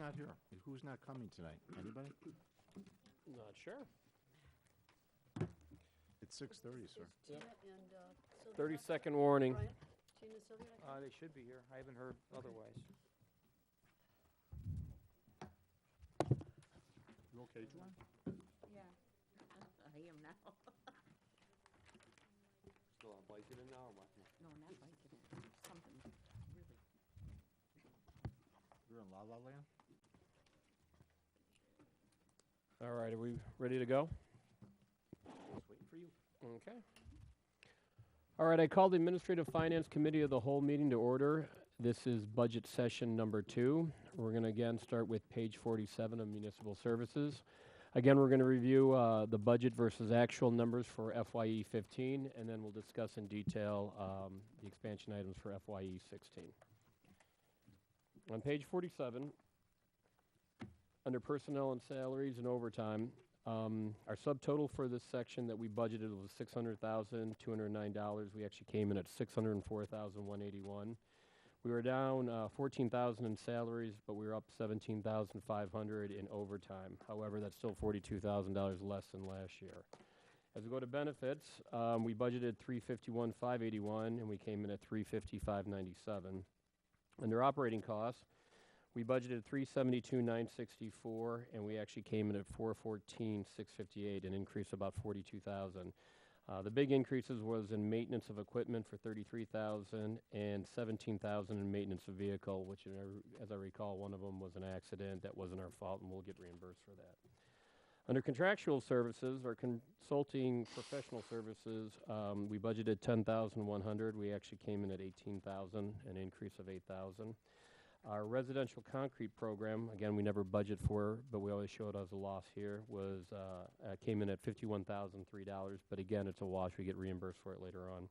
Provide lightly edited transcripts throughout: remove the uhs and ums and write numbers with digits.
not here? Who's not coming tonight? Anybody? Not sure. It's 6:30, sir. Tina and Sylvia. 30-second warning. Brian? Tina and Sylvia? They should be here. I haven't heard otherwise. You okay, Joanne? Yeah, I am now. Still on Vicodin now or what? No, not Vicodin, something really. You're in La La Land? All right, are we ready to go? Just waiting for you. Okay. All right, I call the Administrative Finance Committee of the whole meeting to order. This is budget session number 2. We're going to again start with page 47 of municipal services. Again, we're going to review the budget versus actual numbers for FYE 15, and then we'll discuss in detail the expansion items for FYE 16. On page 47, under personnel and salaries and overtime, our subtotal for this section that we budgeted was $600,209. We actually came in at $604,181. We were down $14,000 in salaries, but we were up $17,500 in overtime. However, that's still $42,000 less than last year. As we go to benefits, we budgeted $351,581, and we came in at $350,597. Under operating costs, we budgeted $372,964, and we actually came in at $414,658, an increase of about $42,000. The big increases was in maintenance of equipment for $33,000 and $17,000 in maintenance of vehicle, which, as I recall, one of them was an accident that wasn't our fault, and we'll get reimbursed for that. Under contractual services or consulting professional services, we budgeted $10,100. We actually came in at $18,000, an increase of $8,000. Our residential concrete program, again, we never budget for, but we always show it as a loss here, was came in at $51,003, but again, it's a wash. We get reimbursed for it later on.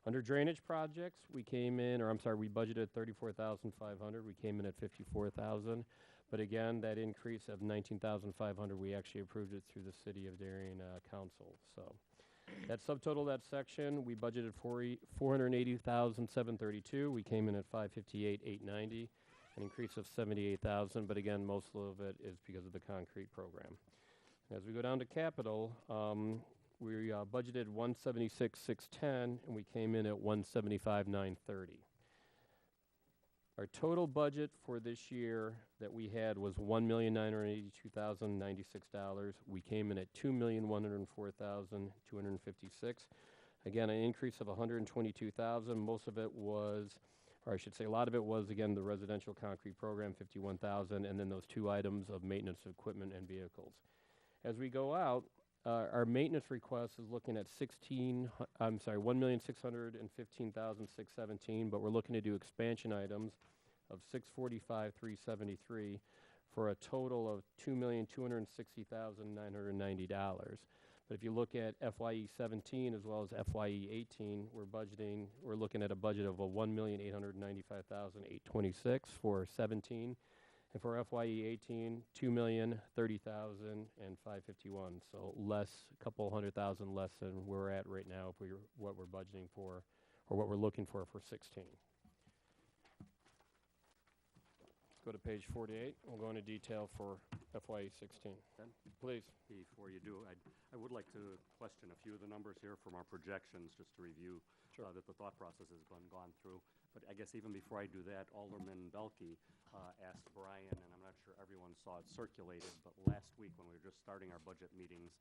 Under drainage projects, we came in, we budgeted $34,500. We came in at $54,000, but again, that increase of $19,500, we actually approved it through the City of Darien Council. So that subtotal, that section, we budgeted $480,732. We came in at $558,890, an increase of $78,000. But again, most of it is because of the concrete program. As we go down to capital, we budgeted $176,610, and we came in at $175,930. Our total budget for this year that we had was $1,982,096. We came in at $2,104,256. Again, an increase of $122,000. Most of it was, or I should say a lot of it was, again, the residential concrete program, $51,000, and then those two items of maintenance of equipment and vehicles. As we go out, our maintenance request is looking at $1,615,617, but we're looking to do expansion items of $645,373 for a total of $2,260,990. But if you look at FYE 17 as well as FYE 18, we're looking at a budget of $1,895,826 for 17. And for FYE 18, $2,030,551. So less, a couple $100,000 less than we're at right now if what we're budgeting for, or what we're looking for 16. Let's go to page 48. We'll go into detail for FYE 16. Ben? Please. Before you do, I would like to question a few of the numbers here from our projections, just to review that the thought process has been gone through. But I guess even before I do that, Alderman Belke asked Brian, and I'm not sure everyone saw it circulated, but last week when we were just starting our budget meetings,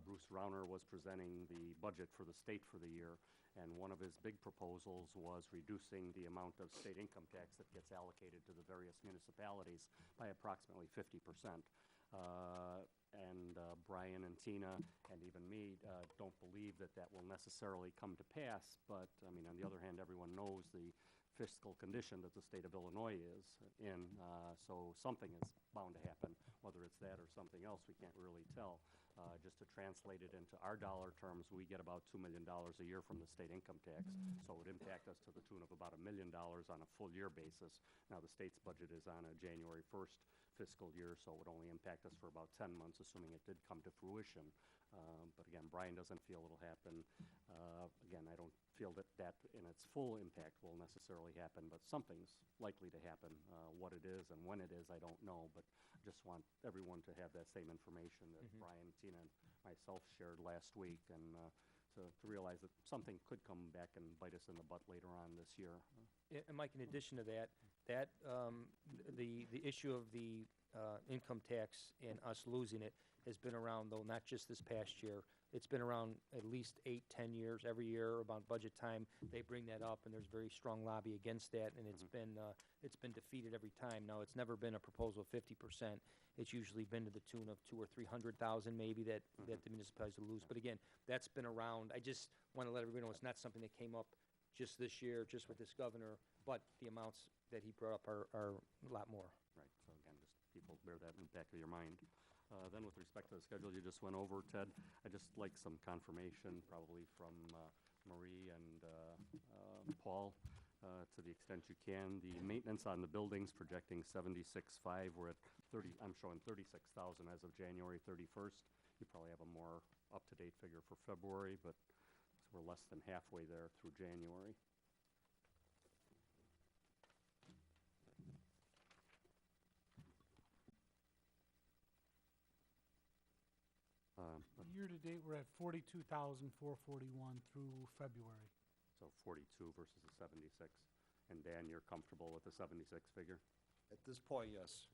Bruce Rauner was presenting the budget for the state for the year, and one of his big proposals was reducing the amount of state income tax that gets allocated to the various municipalities by approximately 50%. Brian and Tina and even me don't believe that that will necessarily come to pass, but I mean, on the other hand, everyone knows the fiscal condition that the state of Illinois is in, so something is bound to happen. Whether it's that or something else, we can't really tell. Just to translate it into our dollar terms, we get about $2 million a year from the state income tax, so it would impact us to the tune of about $1 million on a full year basis. Now, the state's budget is on a January 1st fiscal year, so it would only impact us for about 10 months, assuming it did come to fruition. But again, Brian doesn't feel it'll happen. Again, I don't feel that in its full impact will necessarily happen, but something's likely to happen. What it is and when it is, I don't know, but I just want everyone to have that same information that Brian, Tina, and myself shared last week, and to realize that something could come back and bite us in the butt later on this year. And Mike, in addition to that, the issue of the income tax and us losing it has been around, though, not just this past year. It's been around at least 8-10 years. Every year about budget time, they bring that up, and there's very strong lobby against that, and it's been defeated every time. Now, it's never been a proposal of 50%. It's usually been to the tune of 200,000 or 300,000 maybe that the municipalities will lose. But again, that's been around. I just want to let everybody know it's not something that came up just this year, just with this governor, but the amounts that he brought up are a lot more. Right, so again, just people bear that in the back of your mind. Then with respect to the schedule you just went over, Ted, I'd just like some confirmation probably from Marie and Paul, to the extent you can. The maintenance on the buildings projecting 76.5, we're at 30, I'm showing 36,000 as of January 31st. You probably have a more up-to-date figure for February, but we're less than halfway there through January. Year-to-date, we're at 42,441 through February. So 42 versus the 76. And Dan, you're comfortable with the 76 figure? At this point, yes.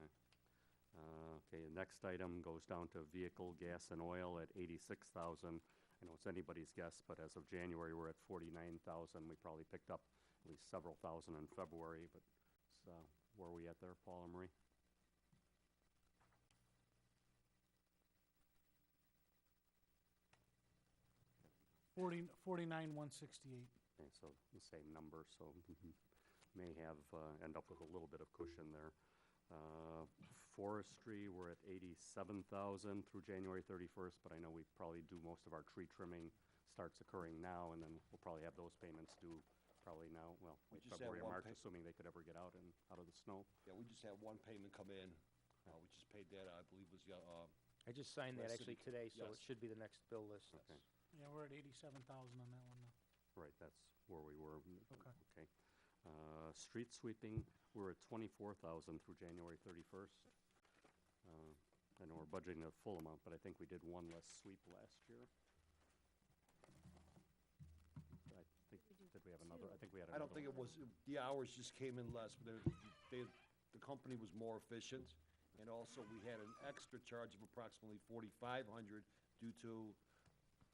Okay, the next item goes down to vehicle, gas, and oil at 86,000. I know it's anybody's guess, but as of January, we're at 49,000. We probably picked up at least several thousand in February, but where are we at there, Paul and Marie? $49,168. Okay, so the same number, so may have end up with a little bit of cushion there. Forestry, we're at 87,000 through January 31st, but I know we probably do most of our tree trimming starts occurring now, and then we'll probably have those payments due probably now, well, We late just February have or one March, assuming they could ever get out of the snow. Yeah, we just had one payment come in. We just paid that, I believe was, I just signed that Last actually week. today, so it Yes. should be the next bill list. Okay. Yeah, we're at 87,000 on that one now. Right, that's where we were. Okay. Okay. Street sweeping, we're at 24,000 through January 31st. I know we're budgeting a full amount, but I think we did one less sweep last year. I think, did we have another? I think we had I another. don't think it one. was, the hours just came in less, but the company was more efficient. And also, we had an extra charge of approximately 4,500 due to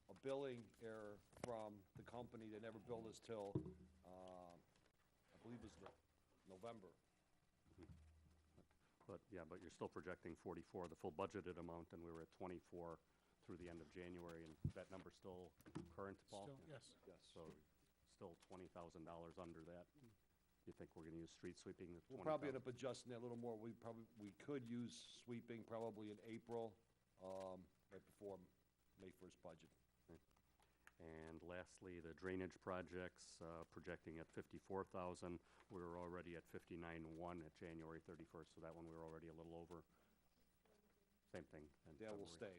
a billing error from the company. They never billed us till, I believe it was November. But, yeah, but you're still projecting 44, the full budgeted amount, and we were at 24 through the end of January, and that number's still current, Paul? Still, yes. Yes. So still $20,000 under that. You think we're gonna use street sweeping at We'll probably end 20,000? up adjusting that a little more. We could use sweeping probably in April, right before May 1st budget. And lastly, the drainage projects, projecting at 54,000. We were already at 59.1 at January 31st, so that one we were already a little over. Same thing. in That will February. stay.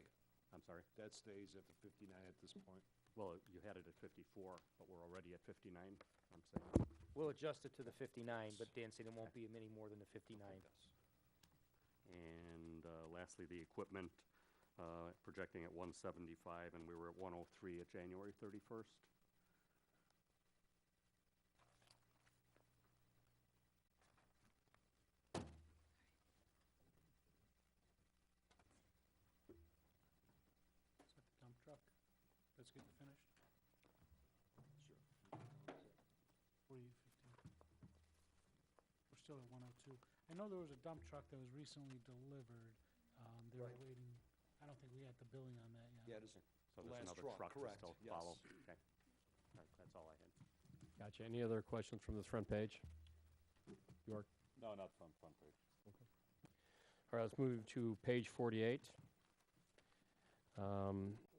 I'm sorry? That stays at the 59 at this point. Well, you had it at 54, but we're already at 59, I'm saying. We'll adjust it to the 59, but Dan said it won't be any more than the 59. And lastly, the equipment, projecting at 175, and we were at 103 at January 31st. Is that the dump truck? Let's get it finished. Sure. 40, 50. We're still at 102. I know there was a dump truck that was recently delivered. They were Right. waiting, I don't think we had the billing on that yet. Yeah, this So The there's last another truck, truck to correct, still yes. follow. Okay. All right, that's all I had. Gotcha. Any other questions from this front page? York? No, not from front page. All right, let's move to page 48.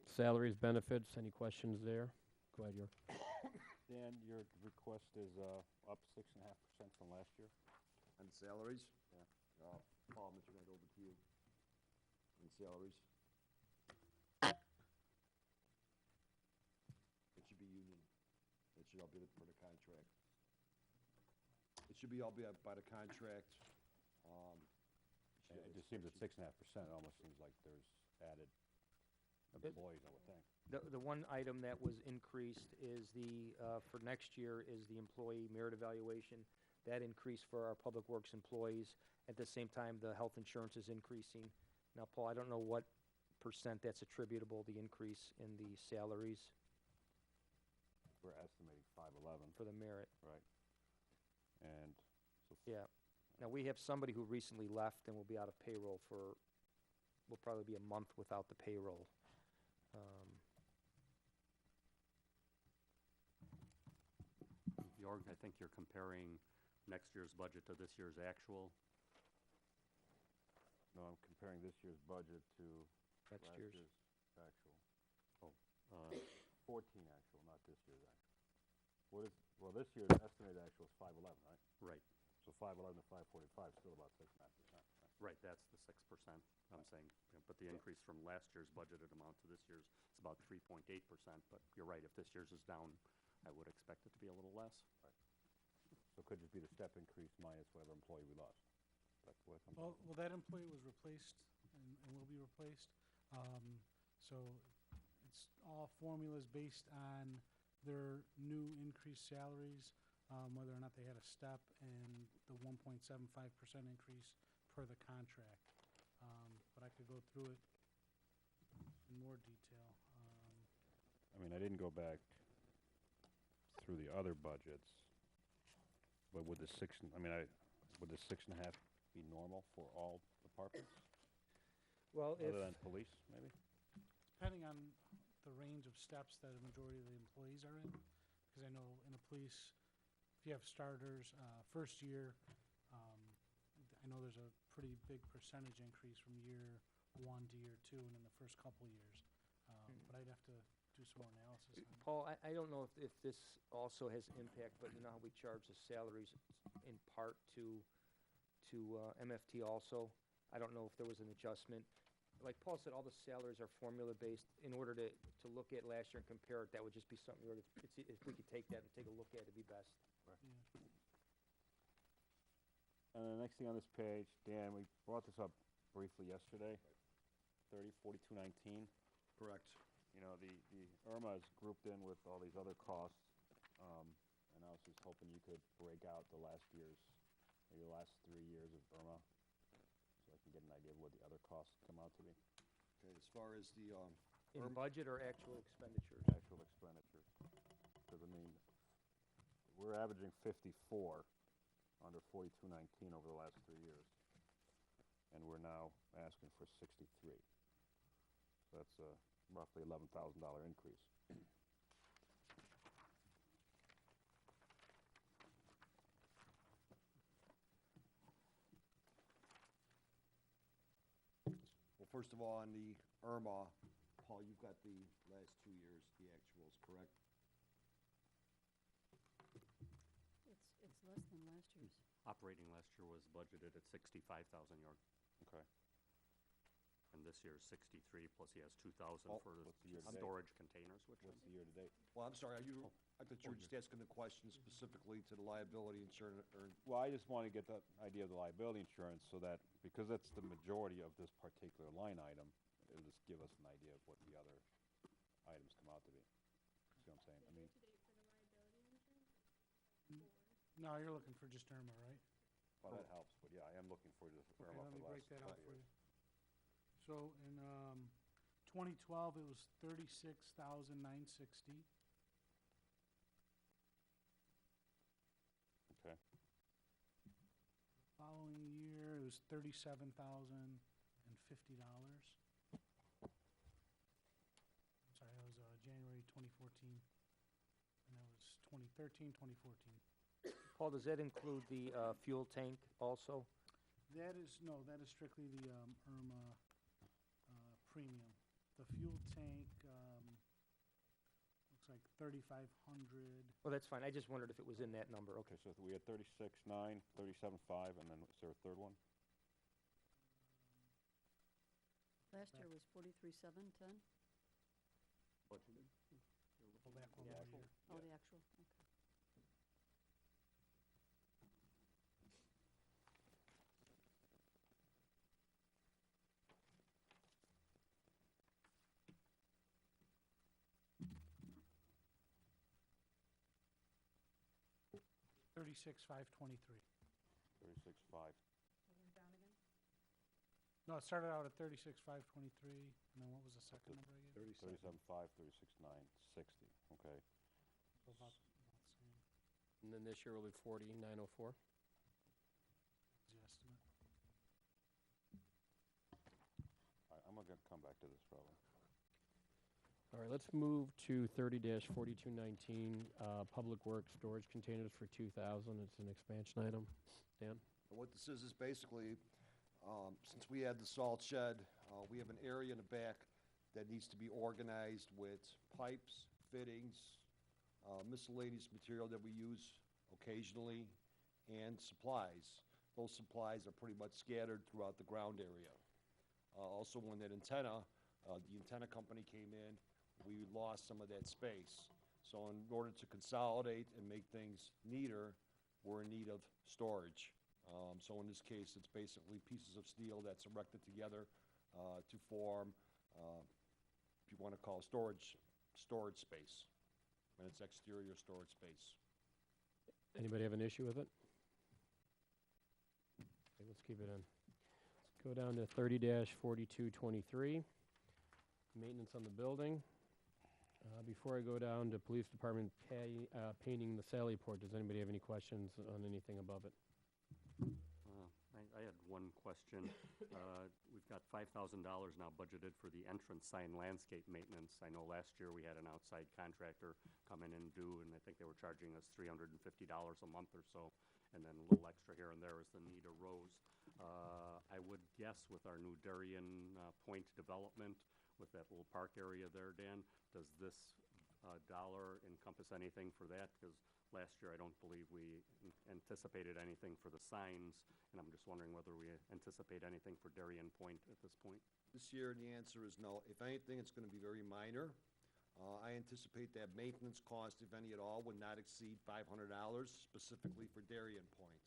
Salaries, benefits, any questions there? Go ahead, York. Dan, your request is up 6.5% from last year? on salaries. Yeah. Paul, Mr. Knight, over to you. On salaries. should all be per the contract. It should be all be by the contract. It just seems at 6.5%, it almost seems like there's added employees, I would think. The one item that was increased is for next year is the employee merit evaluation. That increased for our Public Works employees. At the same time, the health insurance is increasing. Now, Paul, I don't know what percent that's attributable, the increase in the salaries We're estimating 511, for the merit. right? And so Yeah. Now, we have somebody who recently left and will be out of payroll will probably be a month without the payroll. Jorg, I think you're comparing next year's budget to this year's actual. No, I'm comparing this year's budget to Next last year's. year's actual. Uh, 14 actual, not this year's actual. Well, this year's estimated actual is 511, right? Right, So 511 to 545 is still about 6.5%. right, that's the 6%, I'm saying. But the increase from last year's budgeted amount to this year's is about 3.8%, but you're right, if this year's is down, I would expect it to be a little less. So it could just be the step increase minus whatever employee we lost. That's what I'm Well, that employee was replaced and will be replaced. So it's all formulas based on their new increased salaries, whether or not they had a step, and the 1.75% increase per the contract. But I could go through it in more detail. I mean, I didn't go back through the other budgets, but would the would the 6.5 be normal for all departments, Well, other than police, maybe? Depending on the range of steps that a majority of the employees are in, because I know in the police, if you have starters, first year, I know there's a pretty big percentage increase from year 1 to year 2 and in the first couple years. But I'd have to do some more analysis on it. Paul, I don't know if this also has impact, but you know how we charge the salaries in part to MFT also? I don't know if there was an adjustment. Like Paul said, all the salaries are formula-based. In order to look at last year and compare it, that would just be something, if we could take that and take a look at it, it'd be best. Yeah. And the next thing on this page, Dan, we brought this up briefly yesterday, 4219. Correct. You know, the IRMA is grouped in with all these other costs, and I was just hoping you could break out the last 3 years of IRMA, so I can get an idea of what the other costs come out to be, Okay, as far as the, In budget or actual expenditures? actual expenditures. Because, I mean, we're averaging 54 under 4219 over the last 3 years, and we're now asking for 63. So that's a roughly $11,000 increase. well, first of all, on the IRMA, Paul, you've got the last 2 years, the actuals, correct? It's less than last year's. Operating last year was budgeted at 65,000, Jorg. Okay. And this year's 63, plus he has 2,000 Oh, for the what's the year-to-date? storage containers, which What's is the year-to-date? Well, I'm sorry, I thought you were just asking the question specifically to the liability insurance, or, Well, I just want to get the idea of the liability insurance so that, because that's the majority of this particular line item, it'll just give us an idea of what the other items come out to be. See what I'm saying? I mean, No, you're looking for just IRMA, right? well, that helps, but yeah, I am looking for just Okay, IRMA let for me the break last that out couple for years. you. So in 2012, it was 36,960. Okay. Following year, it was $37,050. I'm sorry, that was January 2014. And that was 2013, 2014. Paul, does that include the fuel tank also? That is strictly the IRMA premium. The fuel tank looks like 3,500. Well, that's fine. I just wondered if it was in that number. Okay. Okay, so we had 36.9, 37.5, and then is there a third one? Last year was 43,710. budgeted. Go back one Yeah. more year. Oh, the actual, okay. 36,523. 36.5. No, it started out at 36,523, and then what was the second number I gave? 37.5, 36.960. Okay. So about the same And then this year will be 40,904. as the estimate. I'm gonna come back to this probably. All right, let's move to 30-4219, Public Works storage containers for 2,000. It's an expansion item. Dan? And what this is basically, since we had the salt shed, we have an area in the back that needs to be organized with pipes, fittings, miscellaneous material that we use occasionally, and supplies. Those supplies are pretty much scattered throughout the ground area. Also, when that antenna, the antenna company came in, we lost some of that space. So in order to consolidate and make things neater, we're in need of storage. So in this case, it's basically pieces of steel that's erected together to form, if you want to call it storage space. And it's exterior storage space. Anybody have an issue with it? Okay, let's keep it in. Let's go down to 30-4223, maintenance on the building. Before I go down to police department painting the Sally Port, does anybody have any questions on anything above it? I had one question. We've got $5,000 now budgeted for the entrance sign landscape maintenance. I know last year we had an outside contractor come in and do, and I think they were charging us $350 a month or so, and then a little extra here and there as the need arose. I would guess with our new Darien Point development, with that little park area there, Dan, does this dollar encompass anything for that? Because last year, I don't believe we anticipated anything for the signs, and I'm just wondering whether we anticipate anything for Darien Point at this point. This year, the answer is no. If anything, it's going to be very minor. I anticipate that maintenance cost, if any at all, would not exceed $500 specifically for Darien Point.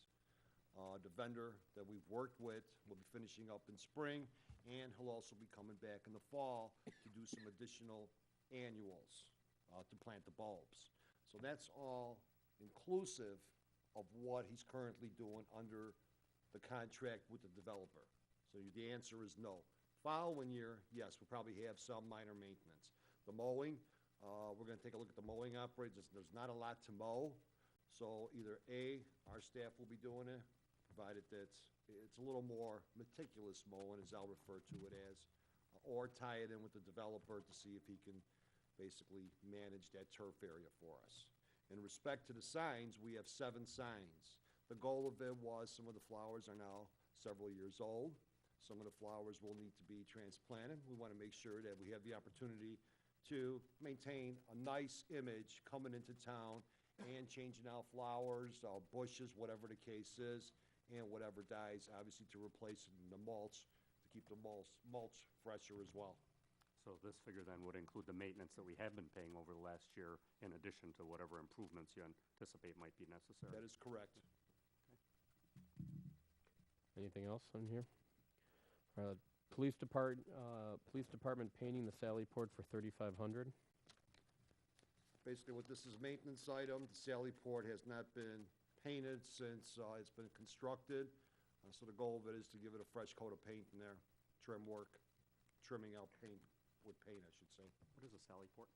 The vendor that we've worked with will be finishing up in spring, and he'll also be coming back in the fall to do some additional annuals to plant the bulbs. So that's all inclusive of what he's currently doing under the contract with the developer. So the answer is no. Following year, yes, we'll probably have some minor maintenance. The mowing, we're going to take a look at the mowing operations. There's not a lot to mow, so either A, our staff will be doing it, provided that it's a little more meticulous mowing, as I'll refer to it as, or tie it in with the developer to see if he can basically manage that turf area for us. In respect to the signs, we have 7 signs. The goal of it was some of the flowers are now several years old. Some of the flowers will need to be transplanted. We want to make sure that we have the opportunity to maintain a nice image coming into town and changing out flowers, bushes, whatever the case is, and whatever dies, obviously to replace it in the mulch, to keep the mulch fresher as well. So this figure then would include the maintenance that we have been paying over the last year, in addition to whatever improvements you anticipate might be necessary. That is correct. Anything else on here? Police department painting the Sally Port for $3,500. Basically, what this is, maintenance item. The Sally Port has not been painted since it's been constructed. So the goal of it is to give it a fresh coat of paint in there, trim work, trimming out paint, with paint, I should say. What is a Sally Port?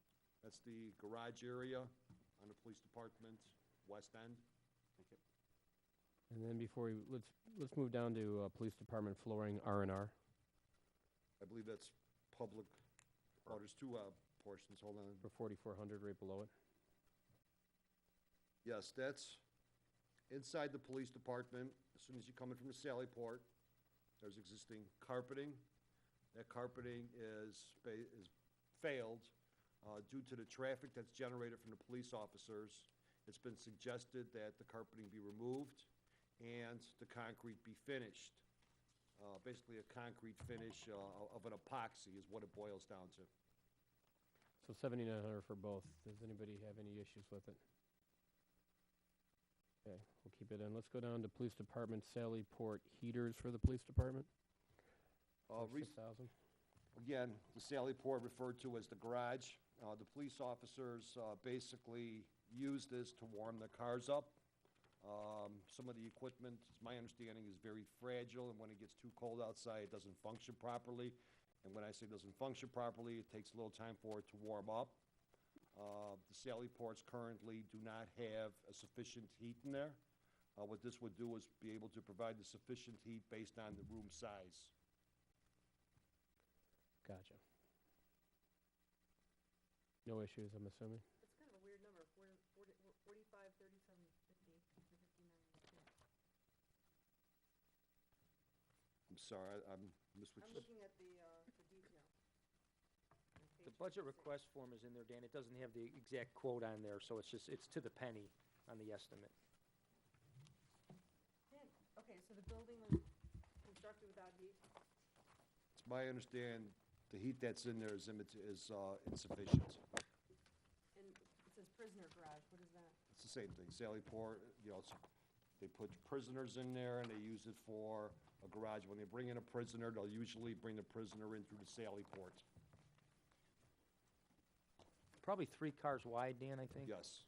That's the garage area on the police department west end. Thank you. And then before we, let's move down to police department flooring R&R. I believe that's public, oh, there's 2 portions, hold on. For $4,400 right below it. Yes, that's inside the police department. As soon as you come in from the Sally Port, there's existing carpeting. That carpeting is failed due to the traffic that's generated from the police officers. It's been suggested that the carpeting be removed and the concrete be finished. Basically a concrete finish of an epoxy is what it boils down to. So $7,900 for both. Does anybody have any issues with it? Okay, we'll keep it in. Let's go down to police department Sally Port heaters for the police department. For $6,000. Again, the Sally Port referred to as the garage. The police officers basically use this to warm their cars up. Some of the equipment, my understanding, is very fragile, and when it gets too cold outside, it doesn't function properly. And when I say doesn't function properly, it takes a little time for it to warm up. The Sally ports currently do not have a sufficient heat in there. What this would do is be able to provide the sufficient heat based on the room size. Gotcha. No issues, I'm assuming? It's kind of a weird number, 45, 37, 50, 59. I'm sorry, I missed what I'm you said. looking at the detail. The budget request form is in there, Dan. It doesn't have the exact quote on there, so it's to the penny on the estimate. Okay, so the building was constructed without heat? It's my understanding, the heat that's in there is insufficient. And it says prisoner garage, what is that? It's the same thing, Sally Port, they put prisoners in there and they use it for a garage. When they bring in a prisoner, they'll usually bring the prisoner in through the Sally Port. Probably 3 cars wide, Dan, I think. Yes.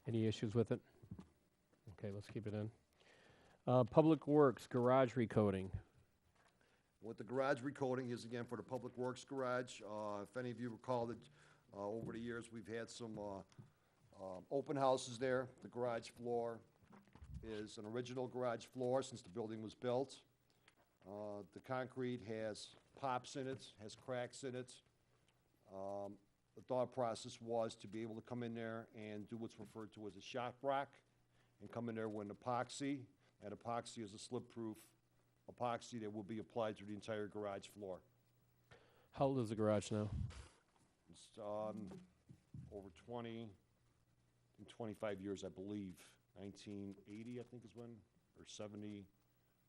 Any issues with it? Okay, let's keep it in. Public Works, garage recoding. What the garage recoding is, again, for the Public Works garage, if any of you recall that over the years, we've had some open houses there. The garage floor is an original garage floor since the building was built. The concrete has pops in it, has cracks in it. The thought process was to be able to come in there and do what's referred to as a shock rock, and come in there with an epoxy. That epoxy is a slip-proof epoxy that will be applied to the entire garage floor. How old is the garage now? It's over 25 years, I believe. 1980, I think is when, or 70.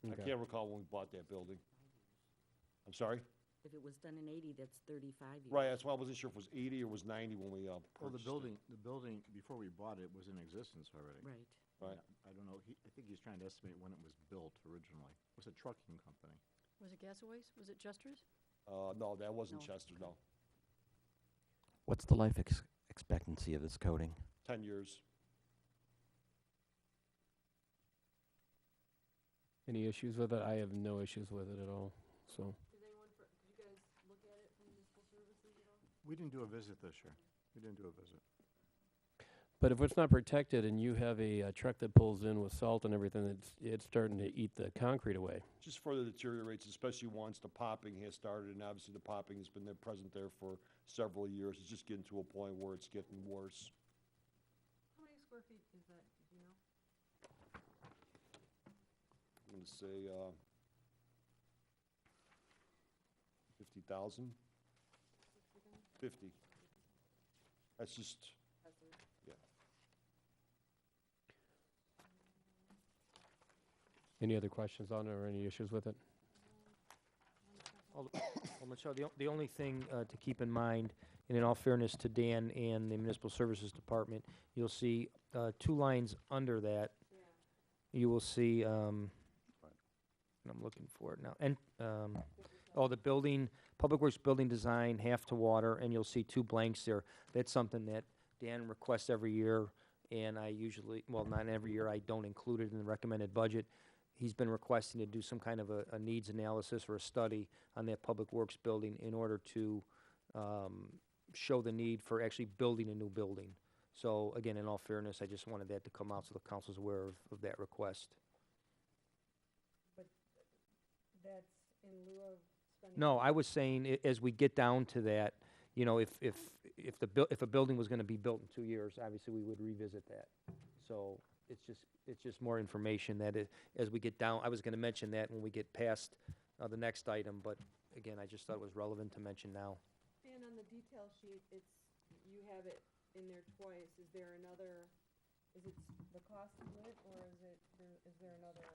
I Okay. can't recall when we bought that building. I'm sorry? If it was done in 80, that's 35 years. Right, that's why I wasn't sure if it was 80 or was 90 when we Well, the purchased it. building, before we bought it, was in existence already. Right. Right. I don't know, I think he's trying to estimate when it was built originally. It was a trucking company. Was it Gasaways? Was it Jester's? No, that wasn't No. Chester, no. What's the life expectancy of this coating? 10 years. Any issues with it? I have no issues with it at all, so. Did you guys look at it from municipal services at all? We didn't do a visit this year. We didn't do a visit. But if it's not protected and you have a truck that pulls in with salt and everything, it's starting to eat the concrete away. Just further deteriorates, especially once the popping has started, and obviously the popping has been present there for several years. It's just getting to a point where it's getting worse. How many square feet is that, do you know? I'm gonna say, 50,000? 50. That's just, yeah. Any other questions on it or any issues with it? Well, Michelle, the only thing to keep in mind, and in all fairness to Dan and the Municipal Services Department, you'll see 2 lines under that. You will see, and I'm looking for it now, and, the building, Public Works building design, half to water, and you'll see 2 blanks there. That's something that Dan requests every year, and I usually, well, not every year, I don't include it in the recommended budget. He's been requesting to do some kind of a needs analysis or a study on that Public Works building in order to show the need for actually building a new building. So again, in all fairness, I just wanted that to come out so the council's aware of that request. But that's in lieu of spending? No, I was saying, as we get down to that, you know, if a building was gonna be built in 2 years, obviously we would revisit that. So it's just more information that as we get down, I was gonna mention that when we get past the next item, but again, I just thought it was relevant to mention now. And on the detail sheet, you have it in there twice. Is there another, is it the cost split, or is there another?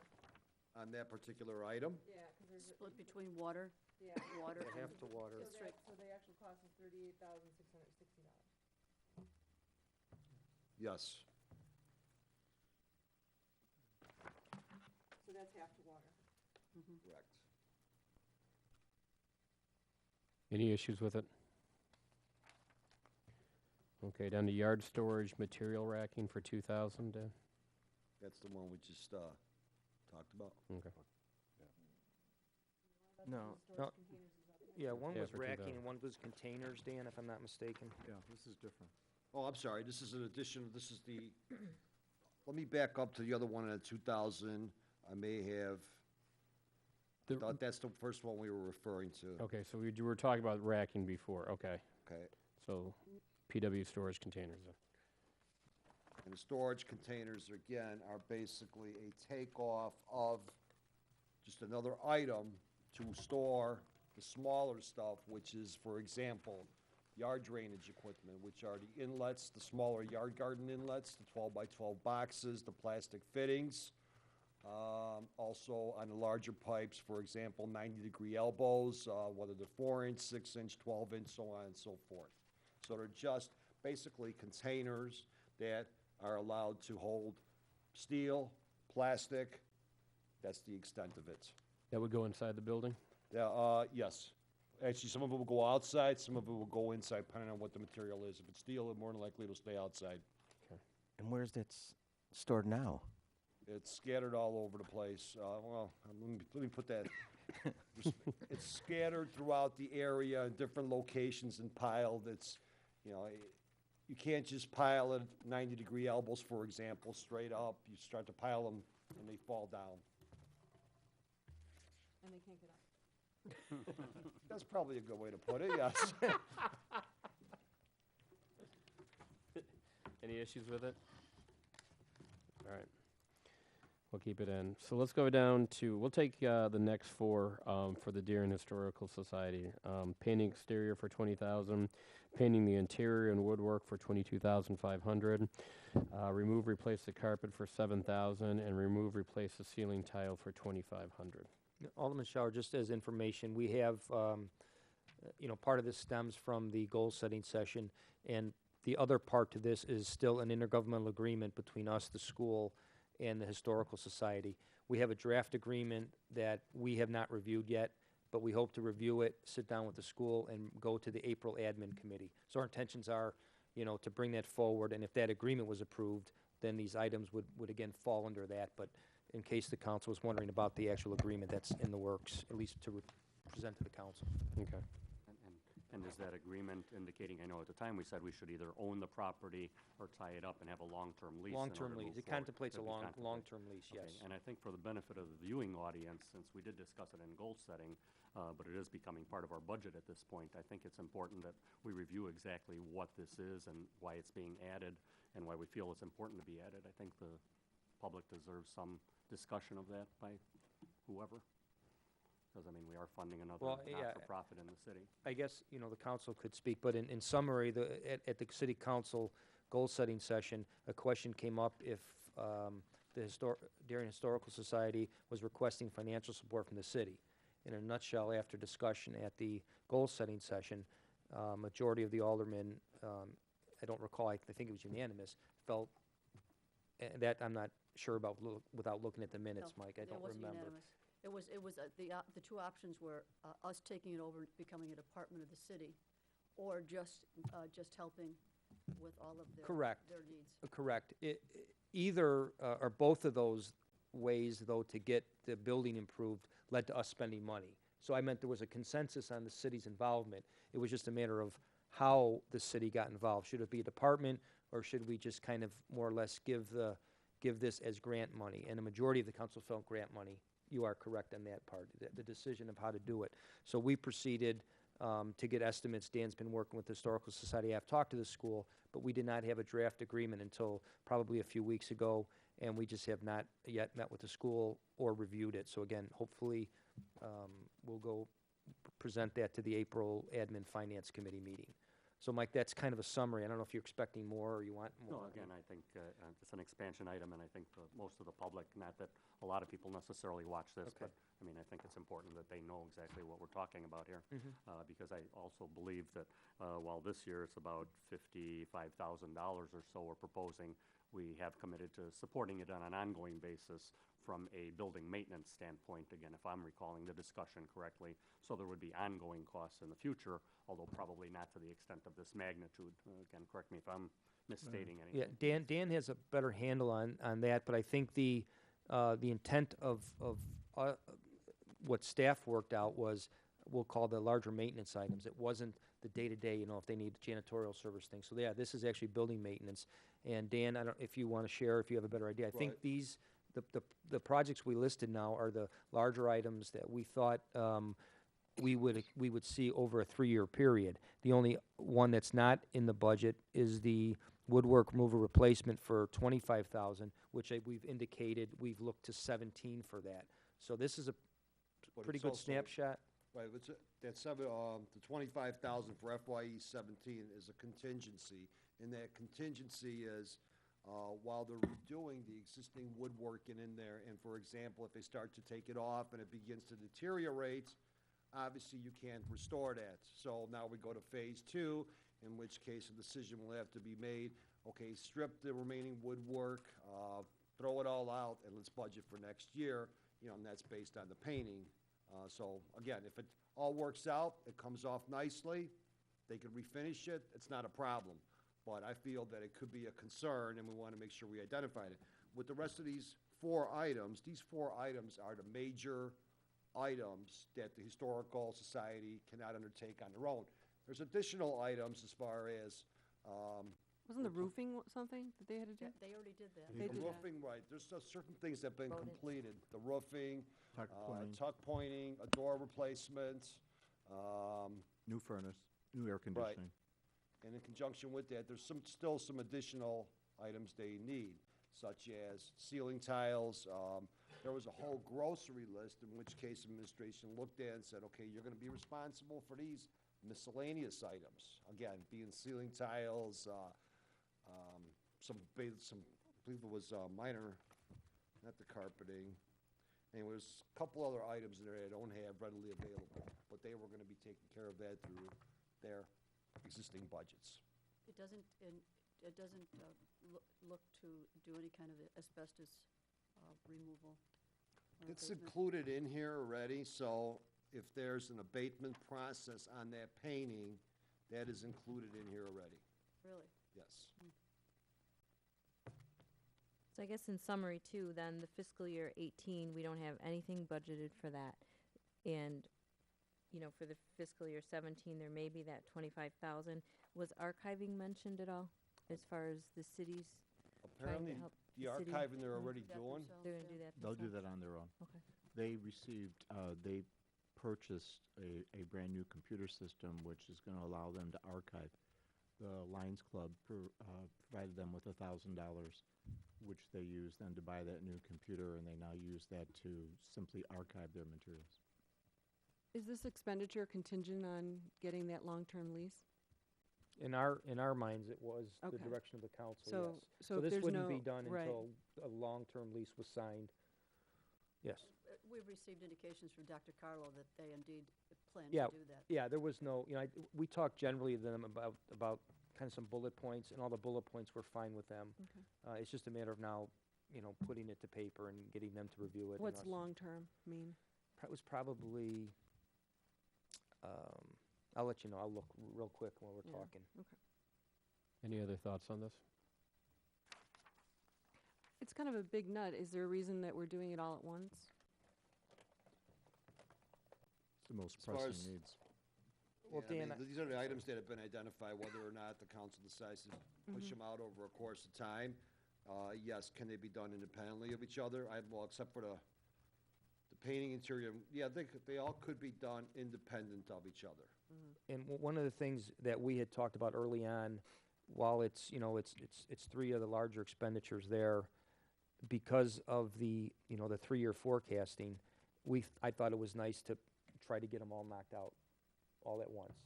On that particular item, Yeah, because there's. Split between water, Yeah. water Yeah, half and to water. So the actual cost is $38,660. yes. So that's half to water. Correct. Any issues with it? Okay, down to yard storage, material racking for 2,000, That's the one we just, talked about. okay. No. Yeah, one Yeah, was for racking 2,000. and one was containers, Dan, if I'm not mistaken. Yeah, this is different. Oh, I'm sorry, this is an addition, this is the, let me back up to the other one at 2,000. I may have, The- thought that's the first one we were referring to. Okay, so we were talking about racking before, okay. Okay. So PW storage containers. And the storage containers, again, are basically a takeoff of just another item to store the smaller stuff, which is, for example, yard drainage equipment, which are the inlets, the smaller yard garden inlets, the 12x12 boxes, the plastic fittings. Also on the larger pipes, for example, 90-degree elbows, whether they're 4-inch, 6-inch, 12-inch, so on and so forth. So they're just basically containers that are allowed to hold steel, plastic. That's the extent of it. That would go inside the building? Yeah, yes. Actually, some of it will go outside, some of it will go inside, depending on what the material is. If it's steel, more than likely it'll stay outside. And where's that stored now? It's scattered all over the place. Well, let me put that. It's scattered throughout the area in different locations and piled. It's, you know, you can't just pile it 90-degree elbows, for example, straight up. You start to pile them and they fall down. And they can't get up. That's probably a good way to put it, yes. Any issues with it? All right. We'll keep it in. So let's go down to, we'll take the next four for the Darien Historical Society. Painting exterior for 20,000, painting the interior and woodwork for 22,500. Remove, replace the carpet for 7,000, and remove, replace the ceiling tile for 2,500. Alderman Shower, just as information, we have, part of this stems from the goal-setting session, and the other part to this is still an intergovernmental agreement between us, the school, and the Historical Society. We have a draft agreement that we have not reviewed yet, but we hope to review it, sit down with the school, and go to the April admin committee. So our intentions are, to bring that forward, and if that agreement was approved, then these items would again fall under that. But in case the council was wondering about the actual agreement, that's in the works, at least to present to the council. Okay. And is that agreement indicating, I know at the time we said we should either own the property or tie it up and have a long-term lease in order Long-term to lease. move It forward? contemplates a Could be contemplated. long-term lease, Okay, yes. and I think for the benefit of the viewing audience, since we did discuss it in goal setting, but it is becoming part of our budget at this point, I think it's important that we review exactly what this is and why it's being added and why we feel it's important to be added. I think the public deserves some discussion of that by whoever. Because, we are funding another Well, yeah, not-for-profit in the city. I guess, the council could speak, but in summary, at the city council goal-setting session, a question came up if the Darien Historical Society was requesting financial support from the city. In a nutshell, after discussion at the goal-setting session, majority of the aldermen, I don't recall, I think it was unanimous, felt, that I'm not sure about without looking at the minutes, No, Mike, I it don't wasn't remember. unanimous. It was the two options were us taking it over, becoming a department of the city, or just helping with all of Correct. their needs. Correct. Either or both of those ways, though, to get the building improved led to us spending money. So I meant there was a consensus on the city's involvement. It was just a matter of how the city got involved. Should it be a department, or should we just kind of more or less give this as grant money? And the majority of the council felt grant money. You are correct on that part, the decision of how to do it. So we proceeded to get estimates. Dan's been working with the Historical Society. I've talked to the school, but we did not have a draft agreement until probably a few weeks ago, and we just have not yet met with the school or reviewed it. So again, hopefully, we'll go present that to the April Admin Finance Committee meeting. So Mike, that's kind of a summary. I don't know if you're expecting more or you want more. No, again, I think it's an expansion item, and I think most of the public, not that a lot of people necessarily watch this, Okay. but, I think it's important that they know exactly what we're talking about here. Mhm. Because I also believe that while this year it's about $55,000 or so we're proposing, we have committed to supporting it on an ongoing basis from a building maintenance standpoint, again, if I'm recalling the discussion correctly. So there would be ongoing costs in the future, although probably not to the extent of this magnitude. Again, correct me if I'm misstating anything. Yeah, Dan has a better handle on that, but I think the intent of what staff worked out was, we'll call the larger maintenance items. It wasn't the day-to-day, you know, if they need janitorial service things. So yeah, this is actually building maintenance. And Dan, I don't, if you want to share, if you have a better idea, I think Right. these, the projects we listed now are the larger items that we thought we would see over a 3-year period. The only one that's not in the budget is the woodwork removal replacement for 25,000, which we've indicated we've looked to 17 for that. So this is a But pretty it's good also- snapshot. Right, the 25,000 for FYE 17 is a contingency, and that contingency is, while they're redoing the existing woodworking in there, and for example, if they start to take it off and it begins to deteriorate, obviously you can't restore that. So now we go to phase 2, in which case a decision will have to be made. Okay, strip the remaining woodwork, throw it all out, and let's budget for next year, you know, and that's based on the painting. So again, if it all works out, it comes off nicely, they could refinish it, it's not a problem. But I feel that it could be a concern, and we want to make sure we identify it. With the rest of these 4 items, these 4 items are the major items that the Historical Society cannot undertake on their own. There's additional items as far as, Wasn't the roofing something that they had to do? They already did that. They the did that. roofing, right, there's just certain things that have been Rodents. completed. The roofing, Tuck pointing, tuck pointing, a door replacement, new furnace, new air conditioning. and in conjunction with that, there's still some additional items they need, such as ceiling tiles. There was a whole grocery list, in which case administration looked at and said, okay, you're gonna be responsible for these miscellaneous items. Again, being ceiling tiles, I believe it was minor, not the carpeting. And there was a couple other items in there I don't have readily available, but they were gonna be taking care of that through their existing budgets. It doesn't look to do any kind of asbestos removal. or It's abatement. included in here already, so if there's an abatement process on that painting, that is included in here already, Really? yes. So I guess in summary too, then the fiscal year 18, we don't have anything budgeted for that. And, you know, for the fiscal year 17, there may be that 25,000. Was archiving mentioned at all as far as the cities trying to Apparently, help the the city? archiving they're Mm. already That doing, themselves, They're gonna yeah. do that They'll do themselves? that on their own. Okay. They received, they purchased a brand-new computer system, which is gonna allow them to archive. The Lions Club provided them with $1,000, which they used then to buy that new computer, and they now use that to simply archive their materials. Is this expenditure contingent on getting that long-term lease? In our minds, it was the Okay. direction of the council, So, yes. so if this there's wouldn't be no- done right. until a long-term lease was signed. Yes. We've received indications from Dr. Carlo that they indeed plan Yeah, to do that. Yeah, there was no, you know, we talked generally to them about kind of some bullet points, and all the bullet points were fine with them. Okay. It's just a matter of now, you know, putting it to paper and getting them to review it. and What's us. long-term mean? It was probably, I'll let you know, I'll look real quick while we're Yeah. talking. Any other thoughts on this? It's kind of a big nut. Is there a reason that we're doing it all at once? It's the most As far pressing as- needs. Well, Yeah, I Dan, mean, these are the items that have been identified, whether or not the council decides to push them out over a course of time. Yes, can they be done independently of each other? Well, except for the painting interior, yeah, they all could be done independent of each other. And one of the things that we had talked about early on, while it's, you know, it's 3 of the larger expenditures there, because of the, you know, the 3-year forecasting, I thought it was nice to try to get them all knocked out all at once.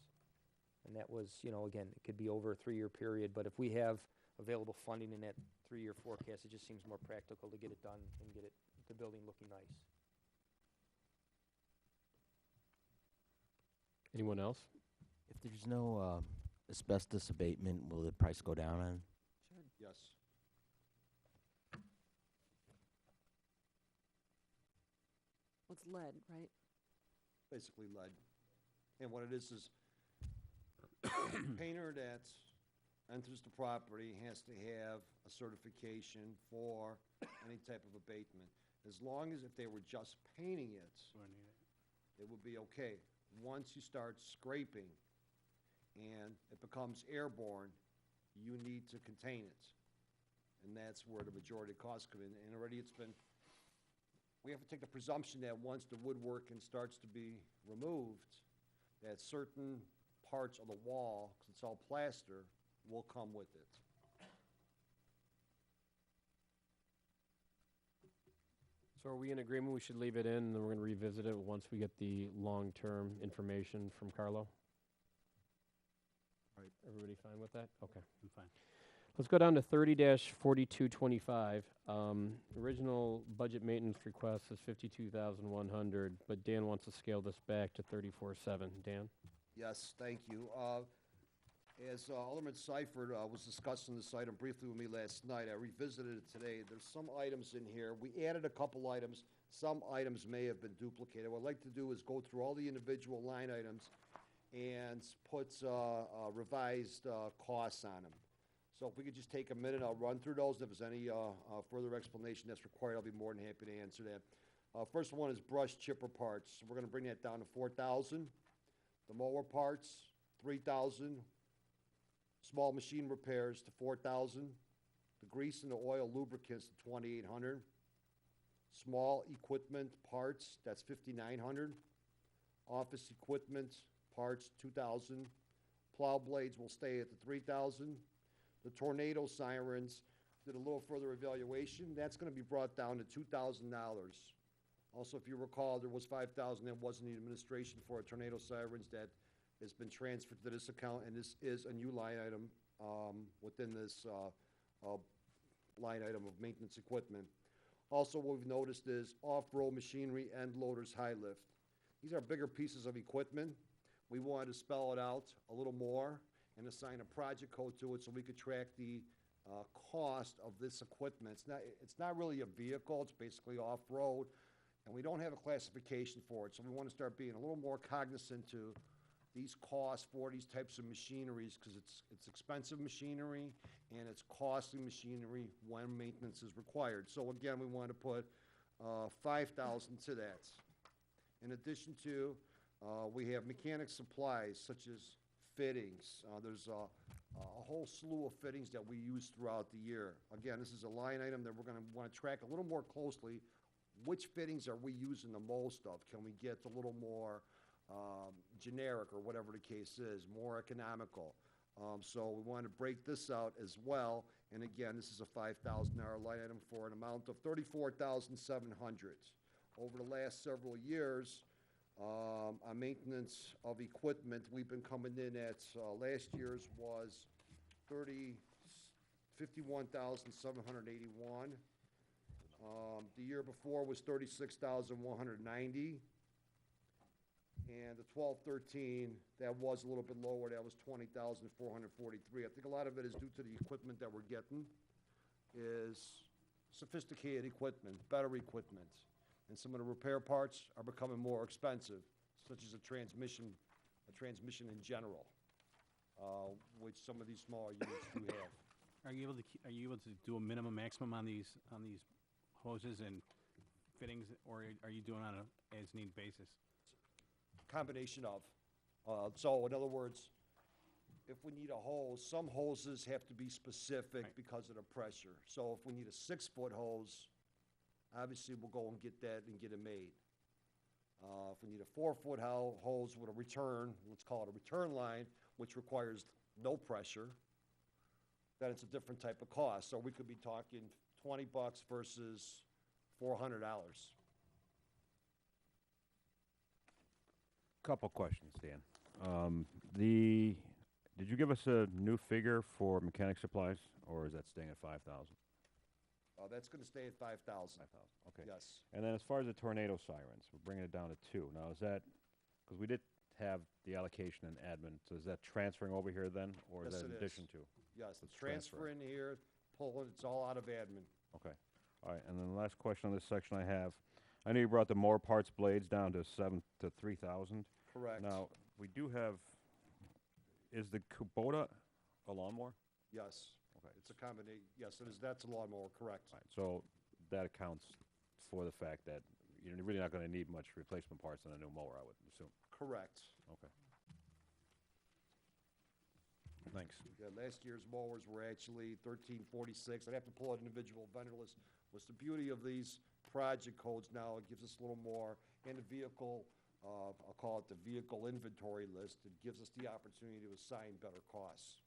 And that was, you know, again, it could be over a 3-year period, but if we have available funding in that 3-year forecast, it just seems more practical to get it done and get the building looking nice. Anyone else? If there's no asbestos abatement, will the price go down on? Yes. It's lead, right? basically lead. And what it is painter that enters the property has to have a certification for any type of abatement. As long as if they were just painting it, it would be okay. Once you start scraping and it becomes airborne, you need to contain it. And that's where the majority of costs come in. And already we have to take the presumption that once the woodworking starts to be removed, that certain parts of the wall, because it's all plaster, will come with it. So are we in agreement we should leave it in, and then we're going to revisit it once we get the long-term information from Carlo? Right. Everybody fine with that? Okay. I'm fine. Let's go down to 30-4225. Original budget maintenance request is 52,100, but Dan wants to scale this back to 34,700. Dan? Yes, thank you. As Alderman Seifert was discussing this item briefly with me last night, I revisited it today. There's some items in here. We added a couple items. Some items may have been duplicated. What I'd like to do is go through all the individual line items and put revised costs on them. So if we could just take a minute, I'll run through those. If there's any further explanation that's required, I'll be more than happy to answer that. First one is brush chipper parts. We're going to bring that down to 4,000. The mower parts, 3,000. Small machine repairs to 4,000. The grease and the oil lubricants to 2,800. Small equipment parts, that's 5,900. Office equipment parts, 2,000. Plow blades will stay at the 3,000. The tornado sirens, did a little further evaluation. That's going to be brought down to $2,000. Also, if you recall, there was 5,000 that was in the administration for a tornado sirens that has been transferred to this account, and this is a new line item within this line item of maintenance equipment. Also, what we've noticed is off-road machinery, end loaders, high lift. These are bigger pieces of equipment. We wanted to spell it out a little more and assign a project code to it so we could track the cost of this equipment. It's not really a vehicle, it's basically off-road, and we don't have a classification for it, so we want to start being a little more cognizant to these costs for these types of machineries, because it's expensive machinery and it's costly machinery when maintenance is required. So again, we want to put 5,000 to that. In addition to, we have mechanic supplies such as fittings. There's a whole slew of fittings that we use throughout the year. Again, this is a line item that we're going to want to track a little more closely. Which fittings are we using the most of? Can we get a little more generic, or whatever the case is, more economical? So we want to break this out as well. And again, this is a $5,000 line item for an amount of $34,700. Over the last several years, on maintenance of equipment, we've been coming in at, last year's was $51,781. The year before was 36,190. And the 12-13, that was a little bit lower. That was 20,443. I think a lot of it is due to the equipment that we're getting, is sophisticated equipment, better equipment. And some of the repair parts are becoming more expensive, such as a transmission in general, which some of these smaller units do have. Are you able to do a minimum, maximum on these hoses and fittings, or are you doing on a as-need basis? Combination of. So in other words, if we need a hose, some hoses have to be specific because of the pressure. So if we need a 6-foot hose, obviously we'll go and get that and get it made. If we need a 4-foot hose with a return, let's call it a return line, which requires no pressure, then it's a different type of cost. So we could be talking $20 versus $400. Couple questions, Dan. Did you give us a new figure for mechanic supplies, or is that staying at 5,000? That's going to stay at 5,000. 5,000, okay. Yes. And then as far as the tornado sirens, we're bringing it down to 2. Now, is that, because we did have the allocation in admin, so is that transferring over here then, or Yes, is that in it is. addition to? Yes, the It's transfer in here, pulling, it's all out of admin. Okay, all right, and then the last question on this section I have, I know you brought the more parts blades down to 3,000. Correct. Now, we do have, is the Kubota a lawnmower? Yes. Okay. It's a combination, yes, it is, that's a lawnmower, correct. Right, so that accounts for the fact that you're really not gonna need much replacement parts on a new mower, I would assume. Correct. Okay. Thanks. Yeah, last year's mowers were actually 1346. I'd have to pull out individual vendor list. What's the beauty of these project codes now, it gives us a little more, and the vehicle, I'll call it the vehicle inventory list, it gives us the opportunity to assign better costs.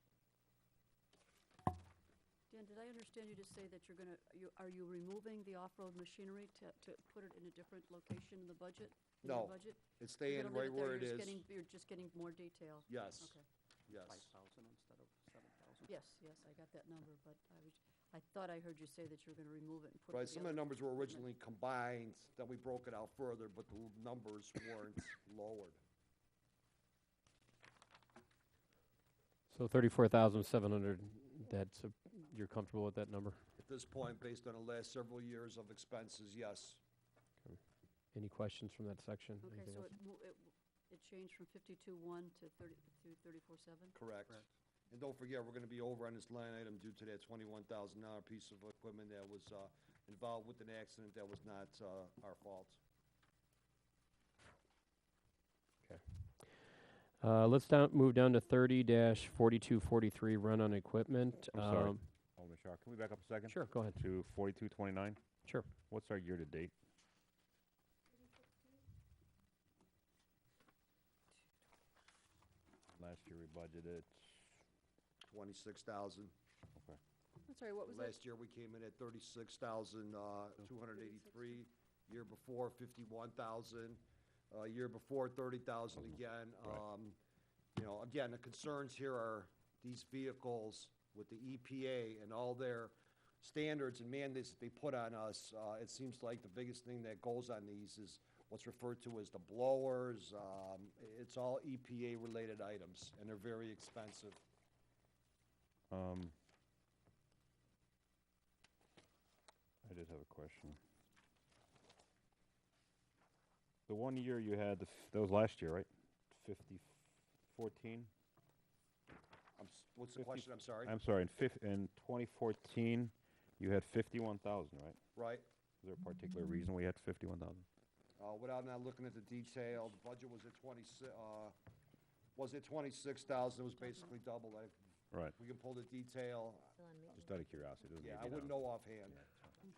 Dan, did I understand you to say that you're gonna, are you removing the off-road machinery to put it in a different location in the budget? In your No, budget? it's You're staying gonna leave right where there, it is. You're just getting more detail? Yes, Okay. yes. 5,000 instead of 7,000? Yes, yes, I got that number, but I thought I heard you say that you were gonna remove it and put it. Right, some of the numbers were originally combined, then we broke it out further, but the numbers weren't lowered. So 34,700, that's, you're comfortable with that number? At this point, based on the last several years of expenses, yes. Any questions from that section? Okay, Anything so else? it changed from 52.1 to 34.7? Correct. And don't forget, we're gonna be over on this line item due to that $21,000 piece of equipment that was, involved with an accident that was not, our fault. Let's move down to 30-4243, run on equipment. I'm sorry. Alderman Shaw, can we back up a second? Sure, go ahead. To 4229? Sure. What's our year-to-date? Last year we budgeted, 26,000. okay. I'm sorry, what was that? Last year, we came in at 36,283. Year before, 51,000. Year before, 30,000 again. Right. You know, again, the concerns here are these vehicles with the EPA and all their standards and mandates that they put on us. It seems like the biggest thing that goes on these is what's referred to as the blowers. It's all EPA-related items, and they're very expensive. I did have a question. The 1 year you had, that was last year, right? 14? What's the 50 question? I'm sorry. I'm sorry, in 2014, you had 51,000, right? Right. Is there a particular reason we had 51,000? Without not looking at the detail, the budget was at 26,000, it was basically double that. Right, We can pull the detail, Still on me. just out of curiosity. doesn't yeah, need I to be wouldn't down. know offhand.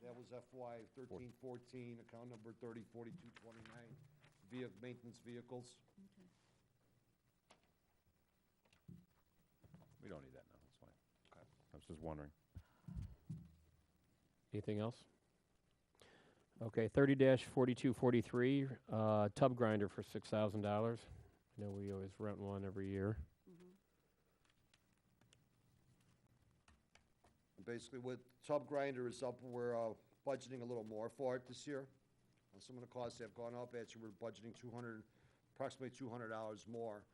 That was FY 13-14, account number 304229, maintenance vehicles. Okay. We don't need that now, that's fine. Okay. I was just wondering. Anything else? Okay, 30-4243, tub grinder for $6,000. I know we always rent one every year. Mhm. Basically, with tub grinder is up, we're budgeting a little more for it this year. Some of the costs have gone up, actually, we're budgeting approximately $200 more.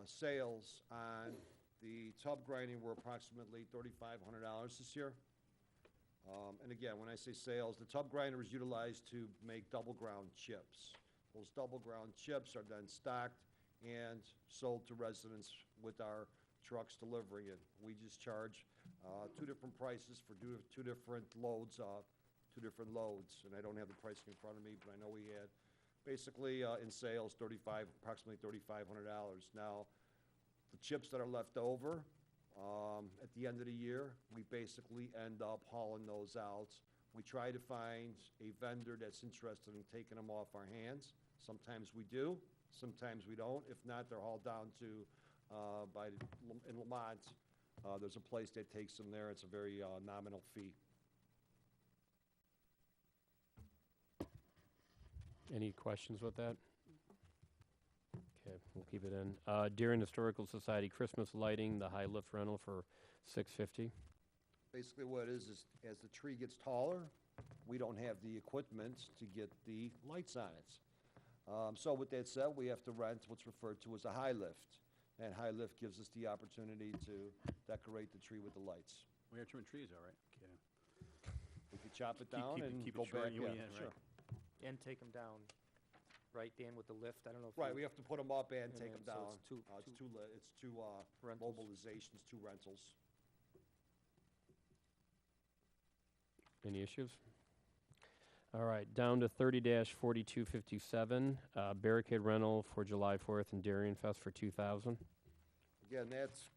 Sales on the tub grinding were approximately $3,500 this year. And again, when I say sales, the tub grinder is utilized to make double ground chips. Those double ground chips are then stocked and sold to residents with our trucks delivering it. We just charge two different prices for two different loads, and I don't have the pricing in front of me, but I know we had basically in sales approximately $3,500. Now, the chips that are left over, at the end of the year, we basically end up hauling those out. We try to find a vendor that's interested in taking them off our hands. Sometimes we do, sometimes we don't. If not, they're hauled down to, in Lamont, there's a place that takes them there. It's a very nominal fee. Any questions with that? Okay, we'll keep it in. Darien Historical Society Christmas lighting, the high lift rental for $650. Basically what it is as the tree gets taller, we don't have the equipment to get the lights on it. So with that said, we have to rent what's referred to as a high lift. And high lift gives us the opportunity to decorate the tree with the lights. We are trimming trees, all right? Kidding. We could chop it Keep- down keep it- and keep it go short back, and yeah, yeah, right. sure. and take them down, right, Dan, with the lift? I don't know if Right, you- we have to put them up and take then- them so down. it's two- It's two Rentals. mobilizations, two rentals. Any issues? All right, down to 30-4257, barricade rental for July 4th and Darien Fest for 2,000. Again, that's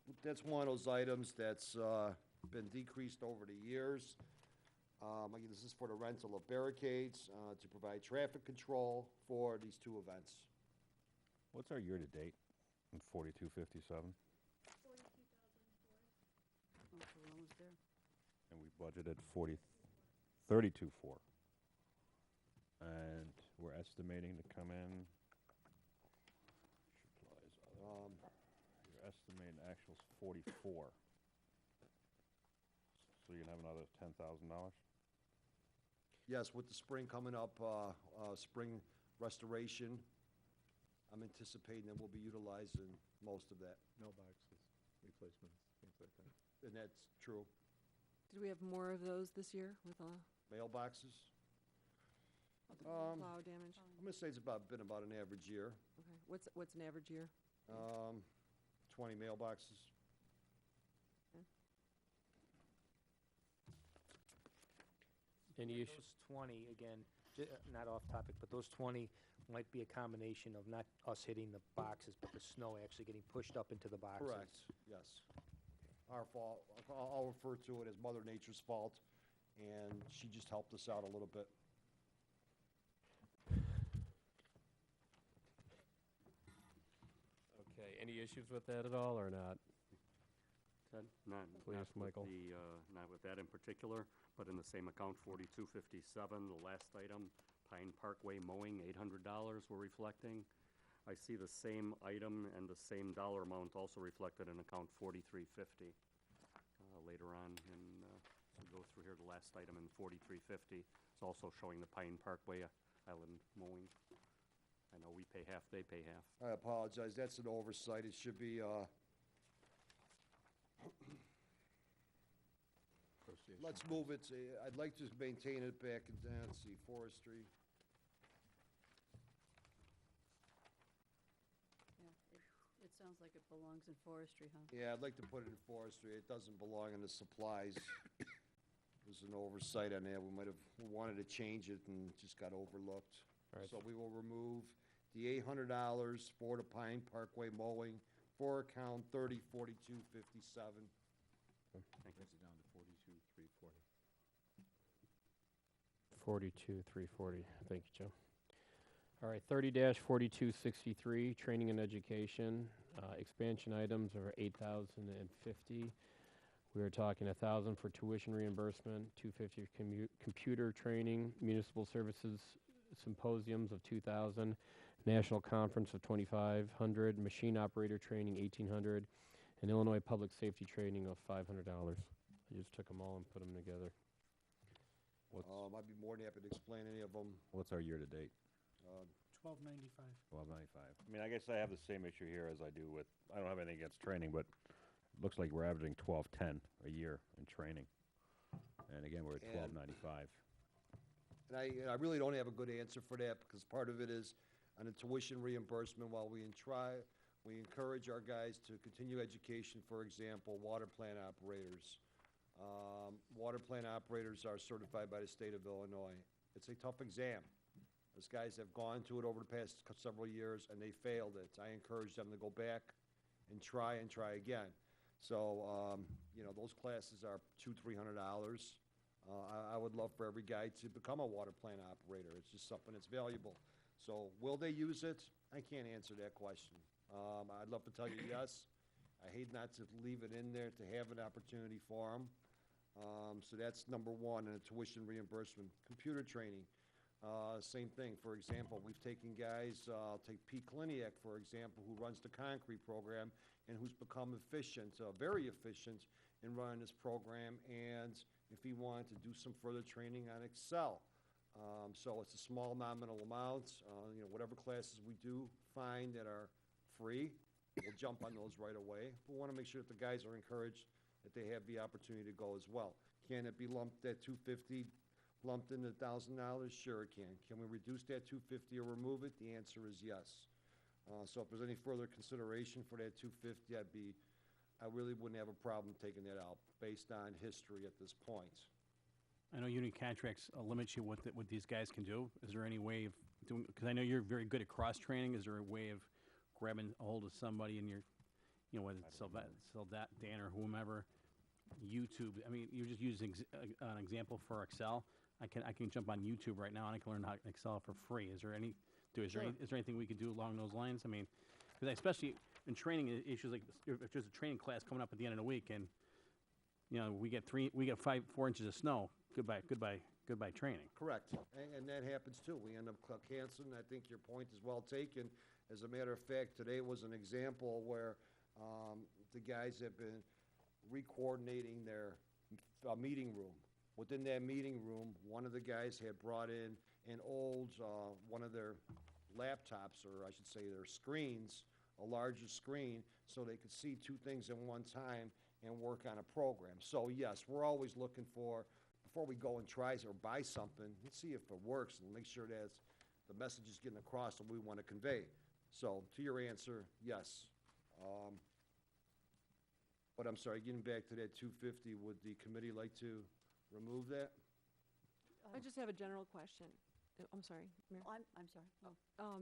one of those items that's been decreased over the years. Again, this is for the rental of barricades to provide traffic control for these two events. What's our year-to-date in 4257? Oh, so we're almost there. And we budgeted 32.4. And we're estimating to come in, supplies, you're estimating actuals 44. So you're gonna have another $10,000? Yes, with the spring coming up, spring restoration, I'm anticipating that we'll be utilizing most of that, Mailboxes, replacements, things like that. and that's true. Did we have more of those this year with Mailboxes, plow damage? I'm gonna say it's been about an average year. Okay, what's an average year? 20 mailboxes. Any issues? Those 20, again, not off topic, but those 20 might be a combination of not us hitting the boxes, but the snow actually getting pushed up into the boxes. Correct, yes. Our fault, I'll refer to it as Mother Nature's fault, and she just helped us out a little bit. Okay, any issues with that at all or not? Ted? Not Please, with Michael. not with that in particular, but in the same account, 4257, the last item, Pine Parkway mowing, $800 we're reflecting. I see the same item and the same dollar amount also reflected in account 4350. Later on, and as we go through here, the last item in 4350 is also showing the Pine Parkway Island mowing. I know we pay half, they pay half. I apologize, that's an oversight, it should be, let's move it, I'd like to maintain it back in, let's see, forestry. Yeah, it sounds like it belongs in forestry, huh? Yeah, I'd like to put it in forestry, it doesn't belong in the supplies. There's an oversight on that, we wanted to change it and just got overlooked. All right. So we will remove the $800 for the Pine Parkway mowing for account 304257. Thank you. Down to 42,340. 42,340. Thank you, Joe. All right, 30-4263, training and education. Expansion items are 8,050. We are talking 1,000 for tuition reimbursement, 250 for computer training, municipal services symposiums of 2,000, national conference of 2,500, machine operator training 1,800, and Illinois public safety training of $500. I just took them all and put them together. I'd be more than happy to explain any of them. What's our year-to-date? 1295. 1295. I mean, I guess I have the same issue here as I do with, I don't have anything against training, but it looks like we're averaging 1210 a year in training. And again, we're at And- 1295. And I really don't have a good answer for that, because part of it is on the tuition reimbursement, while we encourage our guys to continue education, for example, water plant operators. Water plant operators are certified by the state of Illinois. It's a tough exam. Those guys have gone to it over the past several years, and they failed it. I encourage them to go back and try again. So, those classes are $200-300. I would love for every guy to become a water plant operator. It's just something that's valuable. So will they use it? I can't answer that question. I'd love to tell you yes. I hate not to leave it in there to have an opportunity for them. So that's number one, and tuition reimbursement. Computer training, same thing. For example, we've taken guys, take Pete Kliniak, for example, who runs the concrete program and who's become efficient, very efficient in running this program, and if he wanted to do some further training on Excel. So it's a small nominal amount, whatever classes we do find that are free, we'll jump on those right away. We want to make sure that the guys are encouraged, that they have the opportunity to go as well. Can it be lumped at 250 lumped into $1,000? Sure it can. Can we reduce that 250 or remove it? The answer is yes. So if there's any further consideration for that 250, I really wouldn't have a problem taking that out based on history at this point. I know union contracts limit you what these guys can do. Is there any way of doing, because I know you're very good at cross-training, is there a way of grabbing a hold of somebody in your, whether it's Dan or whomever, YouTube, I mean, you just use an example for Excel. I can jump on YouTube right now and I can learn how Excel for free. Is there anything we could do along those lines? I mean, because especially in training issues like if there's a training class coming up at the end of the week and we get 4 inches of snow, goodbye training. Correct, and that happens too. We end up canceling. I think your point is well taken. As a matter of fact, today was an example where the guys have been re-coordinating their meeting room. Within that meeting room, one of the guys had brought in an old, one of their laptops, or I should say their screens, a larger screen, so they could see two things at one time and work on a program. So yes, we're always looking for, before we go and try or buy something, let's see if it works and make sure that the message is getting across that we want to convey. So to your answer, yes. But I'm sorry, getting back to that 250, would the committee like to remove that? I just have a general question. I'm sorry, Mayor. I'm sorry. Oh.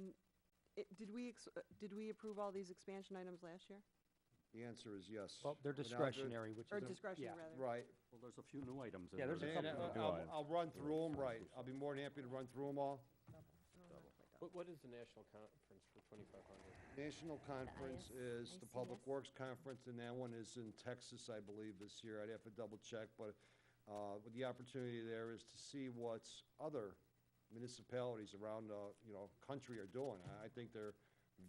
Did we approve all these expansion items last year? The answer is yes. Well, they're Without it- discretionary, which Or is. discretionary, rather? Right. Well, there's a few new items in Yeah, there. there's a And couple. I'll run through them, right. I'll be more than happy to run through them all. What is the national conference for 2,500? National Conference is the Public Works Conference, and that one is in Texas, I believe, this year. I'd have to double check, but with the opportunity there is to see what other municipalities around country are doing. I think they're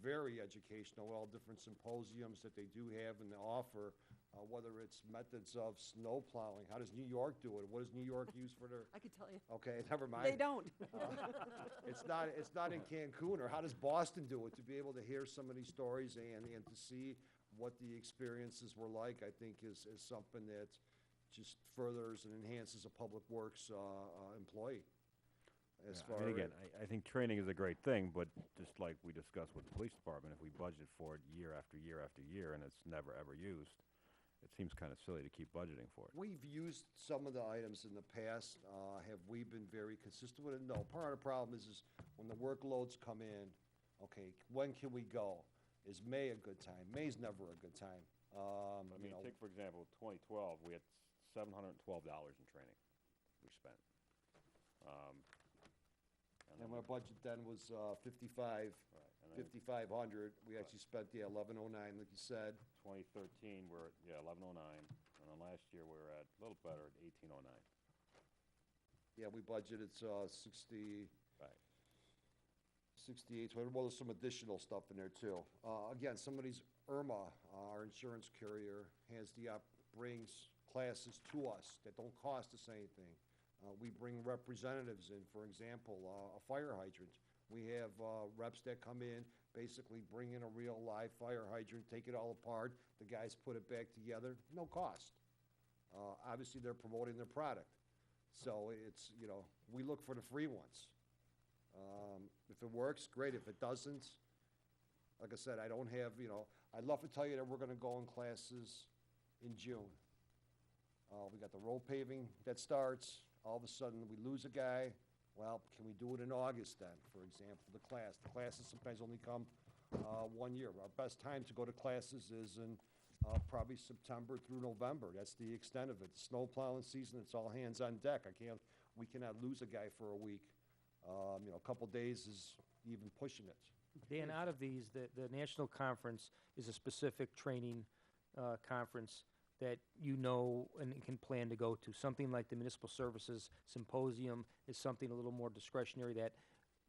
very educational, all different symposiums that they do have and offer, whether it's methods of snow plowing. How does New York do it? What does New York use for their? I could tell you. Okay, never mind. They don't. It's not in Cancun, or how does Boston do it? To be able to hear some of these stories and to see what the experiences were like, I think is something that just furthers and enhances a public works employee. As Yeah, far I mean, again, I think training is a great thing, but just like we discussed with the police department, if we budget for it year after year after year and it's never ever used, it seems kind of silly to keep budgeting for it. We've used some of the items in the past. Have we been very consistent with it? No. Part of the problem is when the workloads come in, okay, when can we go? Is May a good time? May's never a good time. I mean, take, for example, 2012, we had $712 in training we spent. And our budget then was 55, Right, and then 5,500. We actually spent, 1109, like you said. 2013, we're at, 1109, and then last year we were at a little better at 1809. Yeah, we budgeted 60, Right. 68, well, there's some additional stuff in there too. Again, some of these, Irma, our insurance carrier, brings classes to us that don't cost us anything. We bring representatives in, for example, a fire hydrant. We have reps that come in, basically bring in a real live fire hydrant, take it all apart, the guys put it back together, no cost. Obviously, they're promoting their product. So it's, we look for the free ones. If it works, great. If it doesn't, like I said, I don't have, I'd love to tell you that we're gonna go in classes in June. We got the road paving that starts. All of a sudden, we lose a guy. Well, can we do it in August then, for example, the class? The classes sometimes only come 1 year. Our best time to go to classes is in probably September through November. That's the extent of it. Snow plowing season, it's all hands on deck. We cannot lose a guy for a week. A couple days is even pushing it. Dan, out of these, the national conference is a specific training conference that and can plan to go to. Something like the Municipal Services Symposium is something a little more discretionary,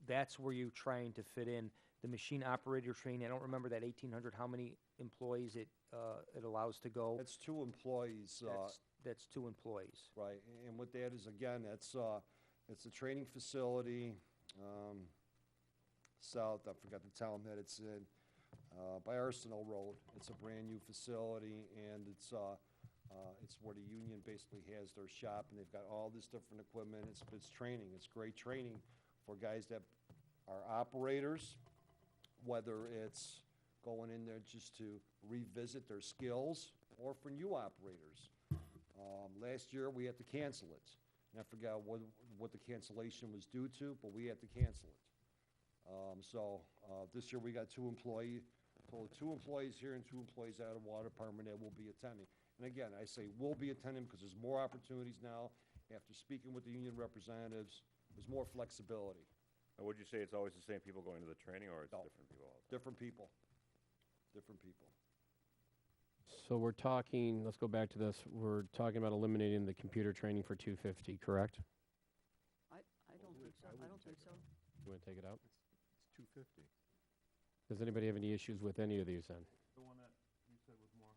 that's where you're trying to fit in. The machine operator training, I don't remember that 1,800, how many employees it allows to go? That's 2 employees. That's 2 employees. Right, and what that is, again, it's a training facility, south, I forgot the town that it's in, by Arsenal Road. It's a brand-new facility, and it's It's where the union basically has their shop, and they've got all this different equipment. It's training. It's great training for guys that are operators, whether it's going in there just to revisit their skills or for new operators. Last year, we had to cancel it. And I forgot what the cancellation was due to, but we had to cancel it. This year, we got two employees here and two employees out of the water department that will be attending. And again, I say will be attending because there's more opportunities now. After speaking with the union representatives, there's more flexibility. And would you say it's always the same people going to the training, or it's No. different people all the time? Different people. Different people. So we're talking, let's go back to this, we're talking about eliminating the computer training for 250, correct? I don't think so. I don't think so. You want to take it out? It's 250. Does anybody have any issues with any of these then? The one that you said was more.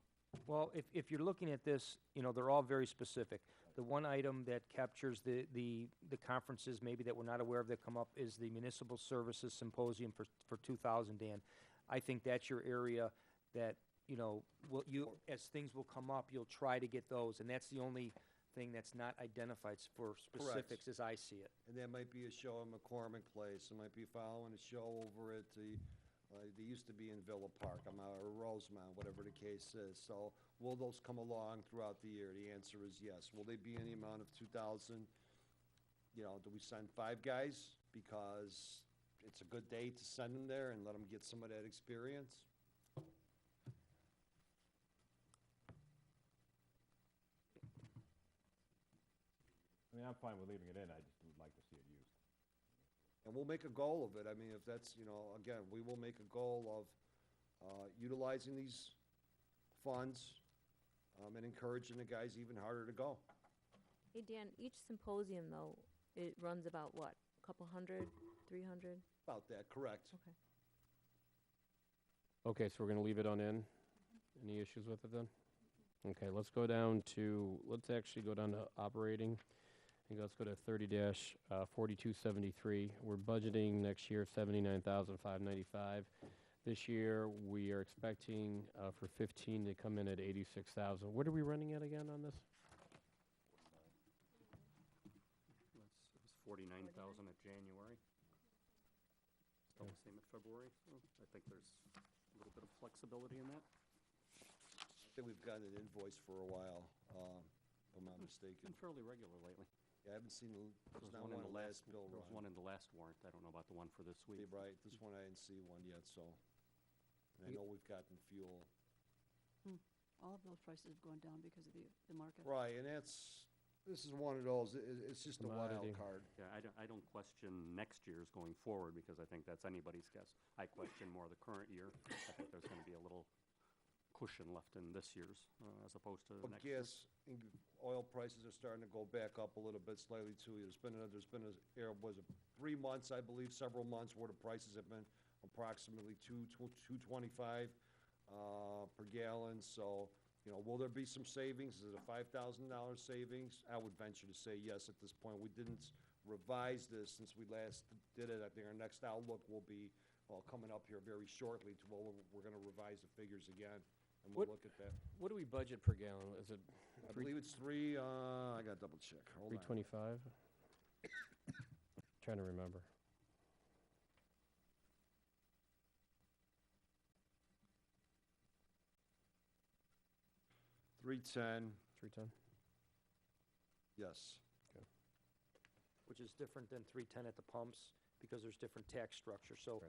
Well, if you're looking at this, you know, they're all very specific. The one item that captures the conferences maybe that we're not aware of that come up is the Municipal Services Symposium for 2000, Dan. I think that's your area that, you know, as things will come up, you'll try to get those, and that's the only thing that's not identified for specifics as I see it. And that might be a show in McCormick Place. It might be following a show over at they used to be in Villa Park, or Rosemount, whatever the case is. So will those come along throughout the year? The answer is yes. Will they be in the amount of 2,000? You know, do we send 5 guys because it's a good day to send them there and let them get some of that experience? I mean, I'm fine with leaving it in, I just would like to see it used. And we'll make a goal of it. I mean, if that's, you know, again, we will make a goal of utilizing these funds and encouraging the guys even harder to go. Hey, Dan, each symposium, though, it runs about what? A couple hundred, 300? About that, correct. Okay. Okay, so we're going to leave it on in. Any issues with it then? Okay, let's go down to, let's actually go down to operating. And let's go to 30-4273. We're budgeting next year $79,595. This year, we are expecting for 15 to come in at 86,000. What are we running at again on this? It was 49,000 at January. Still the same at February. So I think there's a little bit of flexibility in that. I think we've gotten an invoice for a while, if I'm not mistaken. Been fairly regular lately. Yeah, I haven't seen, there's There not was one in in the last bill There was one run. in the last warrant. I don't know about the one for this week. Yeah, right, this one I didn't see one yet, so. And I know we've gotten fuel. All of those prices have gone down because of the market. Right, and this is one of those, it's just a wild Commodity. card. Yeah, I don't question next year's going forward because I think that's anybody's guess. I question more the current year. I think there's going to be a little cushion left in this year's as opposed to But next year. gas and oil prices are starting to go back up a little bit slightly too. There's been was it 3 months, I believe, several months where the prices have been approximately $2.25 per gallon. So, you know, will there be some savings? Is it a $5,000 savings? I would venture to say yes at this point. We didn't revise this since we last did it. I think our next outlook will be, well, coming up here very shortly to, well, we're gonna revise the figures again, and we'll look at that. What do we budget per gallon? Is it I believe it's I gotta double check. Hold on. 325? Trying to remember. $3.10, 310? yes. Which is different than 310 at the pumps because there's different tax structure. So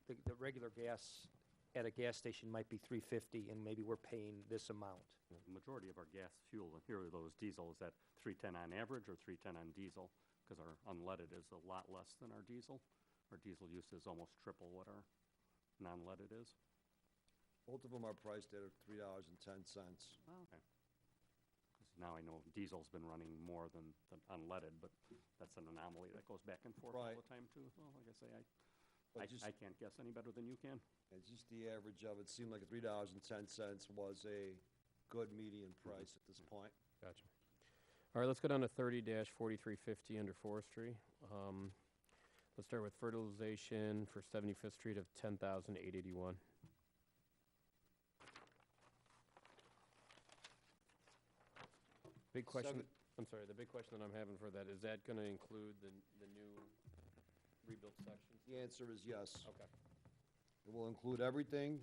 Right. the regular gas at a gas station might be 350 and maybe we're paying this amount. The majority of our gas fuel, and here are those diesel, is at 310 on average or 310 on diesel, because our unleaded is a lot less than our diesel. Our diesel use is almost triple what our non-leaded is. Both of them are priced at $3.10. Wow. 'Cause now I know diesel's been running more than unleaded, but that's an anomaly that goes back and forth all Right. the time too. Well, like I say, But just- I can't guess any better than you can. And just the average of it seemed like $3.10 was a good median price at this point. Gotcha. All right, let's go down to 30-4350 under forestry. Let's start with fertilization for 75th Street of 10,881. big question, Seven- I'm sorry, the big question that I'm having for that, is that gonna include the new rebuilt sections? The answer is yes. Okay. It will include everything.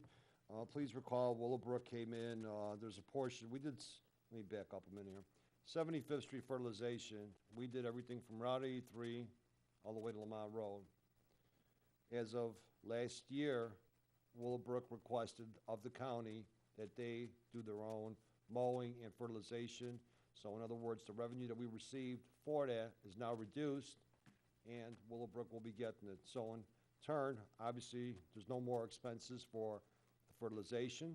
Please recall, Willowbrook came in, there's a portion, let me back up a minute here. 75th Street fertilization, we did everything from Route 83 all the way to Lamont Road. As of last year, Willowbrook requested of the county that they do their own mowing and fertilization. So in other words, the revenue that we received for that is now reduced, and Willowbrook will be getting it. So in turn, obviously, there's no more expenses for the fertilization,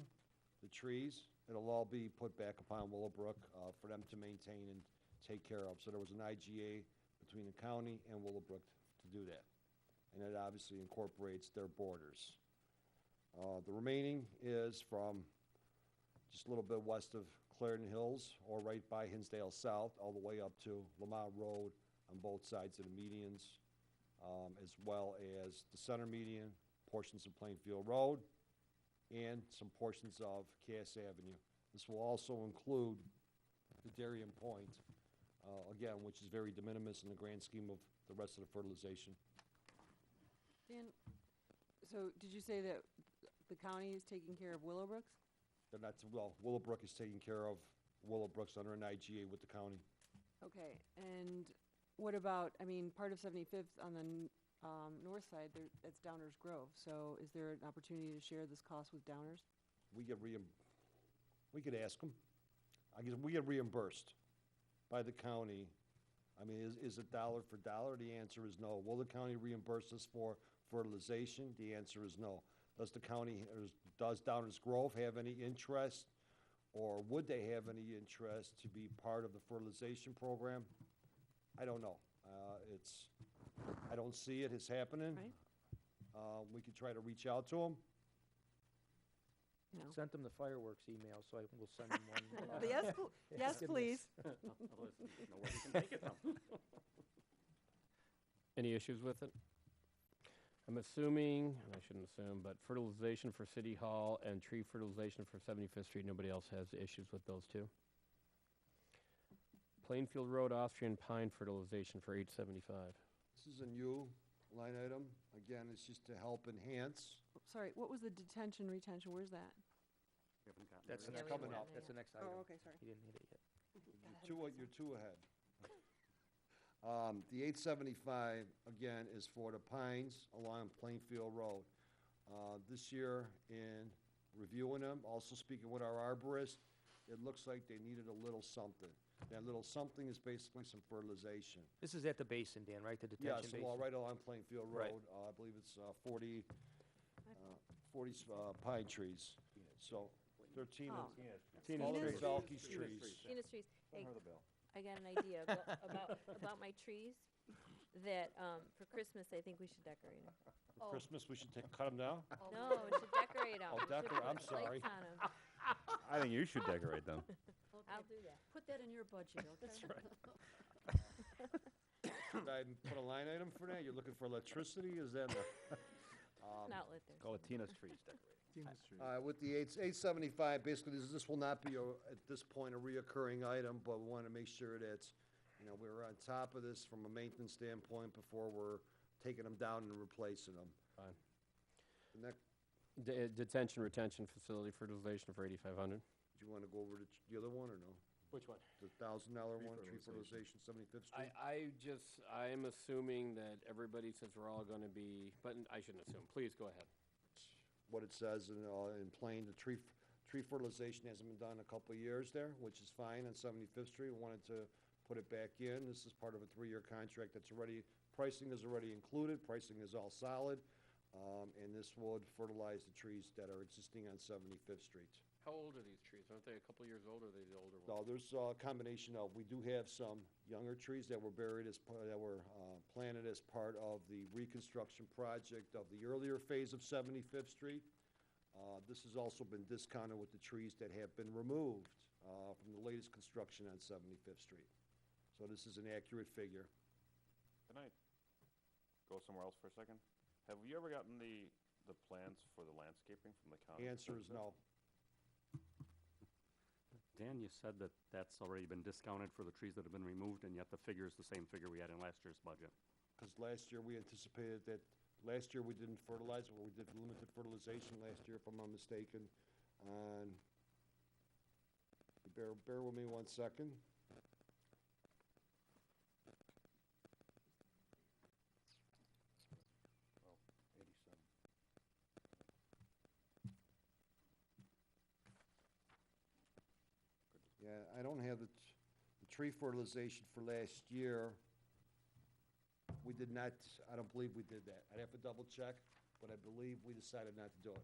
the trees. It'll all be put back upon Willowbrook for them to maintain and take care of. So there was an IGA between the county and Willowbrook to do that. And it obviously incorporates their borders. The remaining is from just a little bit west of Clarendon Hills, or right by Hinsdale South, all the way up to Lamont Road on both sides of the medians, as well as the center median, portions of Plainfield Road, and some portions of Cass Avenue. This will also include the Darien Point, again, which is very de minimis in the grand scheme of the rest of the fertilization. Dan, so did you say that the county is taking care of Willowbrooks? They're not, well, Willowbrook is taking care of Willowbrooks under an IGA with the county. Okay, and what about, I mean, part of 75th on the north side, that's Downers Grove. So is there an opportunity to share this cost with Downers? We could ask them. I guess we get reimbursed by the county. I mean, is it dollar for dollar? The answer is no. Will the county reimburse us for fertilization? The answer is no. Does the county, or does Downers Grove have any interest, or would they have any interest to be part of the fertilization program? I don't know. I don't see it as happening. Right. We could try to reach out to them. No. Sent them the fireworks email, so I will send them one. Yes, yes, please. Otherwise, know where we can take it from. Any issues with it? I'm assuming, and I shouldn't assume, but fertilization for City Hall and tree fertilization for 75th Street, nobody else has issues with those two? Plainfield Road Austrian Pine fertilization for 875. This is a new line item. Again, it's just to help enhance. Sorry, what was the detention, retention? Where's that? We haven't gotten That's there the yet. next coming one. up. That's the next item. Oh, okay, sorry. He didn't hit it yet. You're two ahead. The 875, again, is for the pines along Plainfield Road. This year, in reviewing them, also speaking with our arborist, it looks like they needed a little something. That little something is basically some fertilization. This is at the basin, Dan, right? The Yes, detention basin? well, right along Plainfield Right. Road. I believe it's 40 pine trees. So 13 Oh. all of Tina's these Alkes trees. Tina's trees. Hey, her the bill. I got an idea about my trees that, for Christmas, I think we should decorate them. For Christmas, we should cut them down? No, we should decorate them. Oh, I'm sorry. I think you should decorate them. I'll do that. Put that in your budget, okay? That's right. Should I put a line item for that? You're looking for electricity? Is that the? Not lit there. Call it Tina's Trees decorating. With the 875, basically, this will not be, at this point, a reoccurring item, but we want to make sure that, we're on top of this from a maintenance standpoint before we're taking them down and replacing them. Fine. The next, Detention retention facility fertilization for 8,500. do you want to go over to the other one, or no? Which one? The $1,000 one, tree fertilization. fertilization, 75th Street? I'm assuming that everybody says we're all gonna be, but I shouldn't assume. Please go ahead. What it says in plain, the tree fertilization hasn't been done in a couple of years there, which is fine on 75th Street. We wanted to put it back in. This is part of a 3-year contract that's already, pricing is already included, pricing is all solid, and this would fertilize the trees that are existing on 75th Street. How old are these trees? Aren't they a couple years old, or are they the older ones? No, there's a combination of, we do have some younger trees that were buried that were planted as part of the reconstruction project of the earlier phase of 75th Street. This has also been discounted with the trees that have been removed from the latest construction on 75th Street. So this is an accurate figure. Can I go somewhere else for a second? Have you ever gotten the plans for the landscaping from the county? The answer is no. Dan, you said that that's already been discounted for the trees that have been removed, and yet the figure is the same figure we had in last year's budget. Because last year we anticipated that, last year we didn't fertilize, or we did limited fertilization last year, if I'm not mistaken. And bear with me 1 second. Yeah, I don't have the tree fertilization for last year. We did not, I don't believe we did that. I'd have to double check, but I believe we decided not to do it.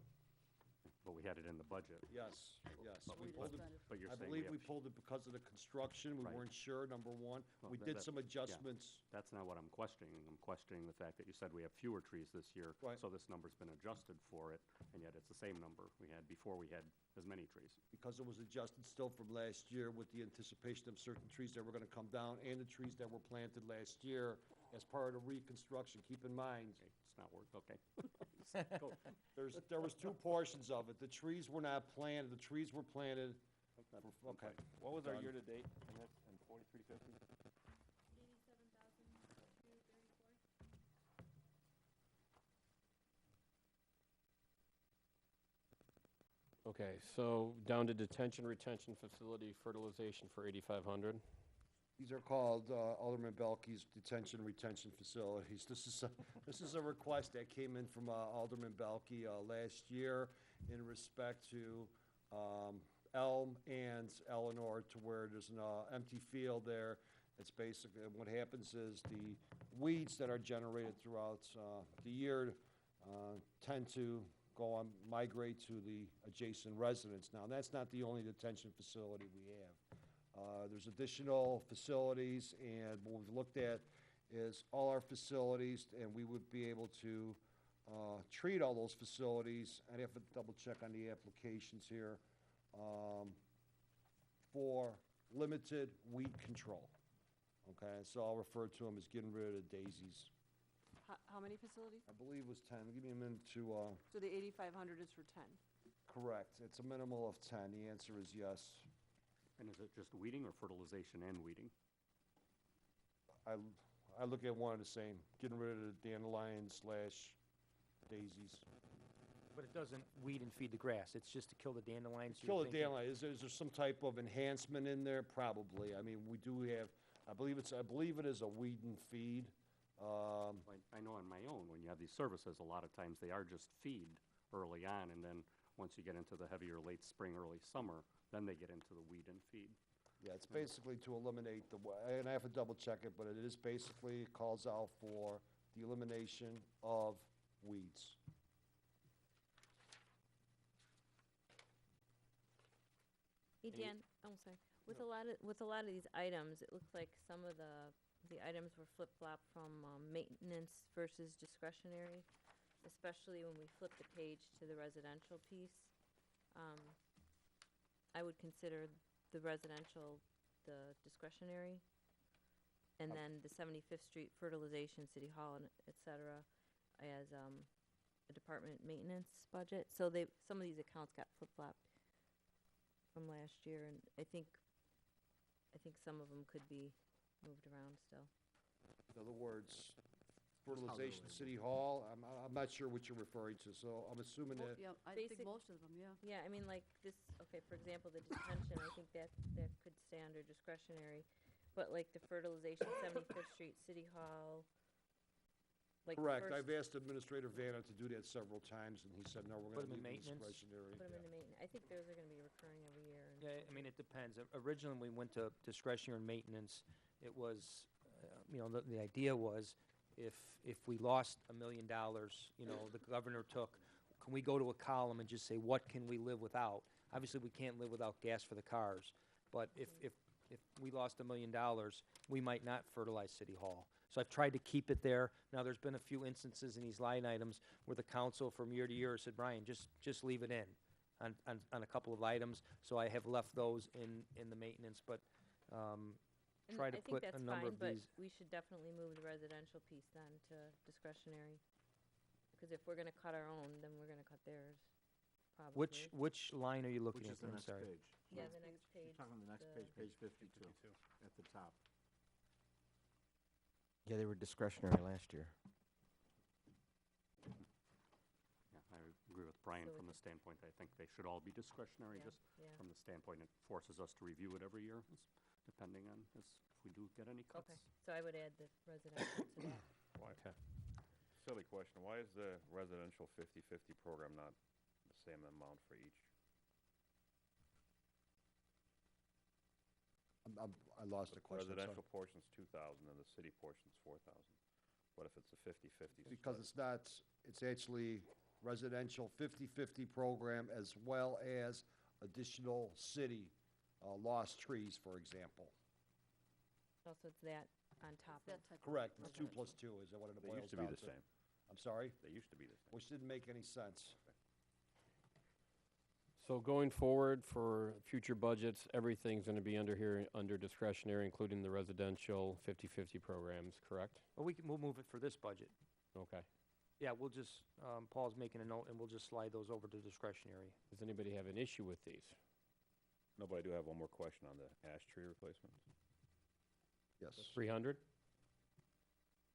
But we had it in the budget. Yes, yes. But We we pulled it, spent it. But you're I saying believe we have- pulled it because of the construction. We Right. weren't sure, number one. Well, We that- did that- some adjustments. That's not what I'm questioning. I'm questioning the fact that you said we have fewer trees this year. Right. So this number's been adjusted for it, and yet it's the same number we had before we had as many trees. Because it was adjusted still from last year with the anticipation of certain trees that were gonna come down and the trees that were planted last year as part of the reconstruction. Keep in mind, Okay, it's not worth, okay. Go. there was two portions of it. The trees were not planted, the trees were planted, okay. What was our Done. year-to-date in this, in 4350? Okay, so down to detention retention facility fertilization for 8,500. These are called Alderman Belke's detention retention facilities. This is a request that came in from Alderman Belke last year in respect to Elm and Eleanor, to where there's an empty field there. It's basically, what happens is the weeds that are generated throughout the year tend to go on, migrate to the adjacent residents. Now, that's not the only detention facility we have. There's additional facilities, and what we've looked at is all our facilities, and we would be able to treat all those facilities. I'd have to double check on the applications here, for limited weed control. Okay, so I'll refer to them as getting rid of the daisies. How many facilities? I believe it was 10. Give me a minute to, So the 8,500 is for 10. correct. It's a minimal of 10. The answer is yes. And is it just weeding or fertilization and weeding? I look at one and the same, getting rid of the dandelions slash daisies. But it doesn't weed and feed the grass, it's just to kill the dandelions? you're Kill the thinking? dandelion. Is there some type of enhancement in there? Probably. I mean, we do have, I believe it is a weed and feed. I know on my own, when you have these services, a lot of times they are just feed early on, and then once you get into the heavier late spring, early summer, then they get into the weed and feed. Yeah, it's basically to eliminate and I have to double check it, but it is basically, calls out for the elimination of weeds. Hey, Dan, I'm sorry. With a lot of these items, it looks like some of the items were flip-flopped from maintenance versus discretionary, especially when we flip the page to the residential piece. I would consider the residential the discretionary, and then the 75th Street fertilization, City Hall, and et cetera, as a department maintenance budget. So some of these accounts got flip-flopped from last year, and I think some of them could be moved around still. In other words, fertilization, City Hall, I'm not sure what you're referring to, so I'm assuming that, Yeah, I think Basic- most of them, yeah. Yeah, I mean, like this, okay, for example, the detention, I think that could stay under discretionary, but like the fertilization, 75th Street, City Hall, like correct. first- I've asked Administrator Vanna to do that several times, and he said, no, we're Put gonna 'em in leave it maintenance? discretionary. Put them into maintenance. I think those are gonna be recurring every year. and- Yeah, I mean, it depends. Originally, we went to discretionary maintenance. It was, the idea was if we lost $1 million, the governor took, can we go to a column and just say, what can we live without? Obviously, we can't live without gas for the cars, but if we lost $1 million, we might not fertilize City Hall. So I've tried to keep it there. Now, there's been a few instances in these line items where the council from year to year said, Brian, just leave it in on a couple of items. So I have left those in the maintenance, but And try to I think put that's a number fine, of but these. we should definitely move the residential piece then to discretionary. Because if we're gonna cut our own, then we're gonna cut theirs, probably. Which line are you looking Which at? is the I'm next sorry. page. Yeah, the next You're page. talking on the next the- page, page 52, at the top. Yeah, they were discretionary last year. Yeah, I agree with Brian So from the it's- standpoint, I think they should all be discretionary, Yeah, just yeah. from the standpoint it forces us to review it every year, depending on if we do get any cuts. Okay, so I would add the residential to that. Why? Silly question. Why is the residential 50/50 program not the same amount for each? I lost the question, I'm sorry. Residential portion's 2,000 and the city portion's 4,000. What if it's a 50/50 split? Because it's not, it's actually residential 50/50 program as well as additional city lost trees, for example. Also, it's that on top of. That type of Correct, it's 2 residential. plus 2 is what it They boils used to be down the to. same. I'm sorry? They used to be the same. Which didn't make any sense. So going forward for future budgets, everything's gonna be under here, under discretionary, including the residential 50/50 programs, correct? Well, we'll move it for this budget. Okay. Yeah, we'll just, Paul's making a note, and we'll just slide those over to discretionary. Does anybody have an issue with these? No, but I do have one more question on the ash tree replacements. Yes. 300?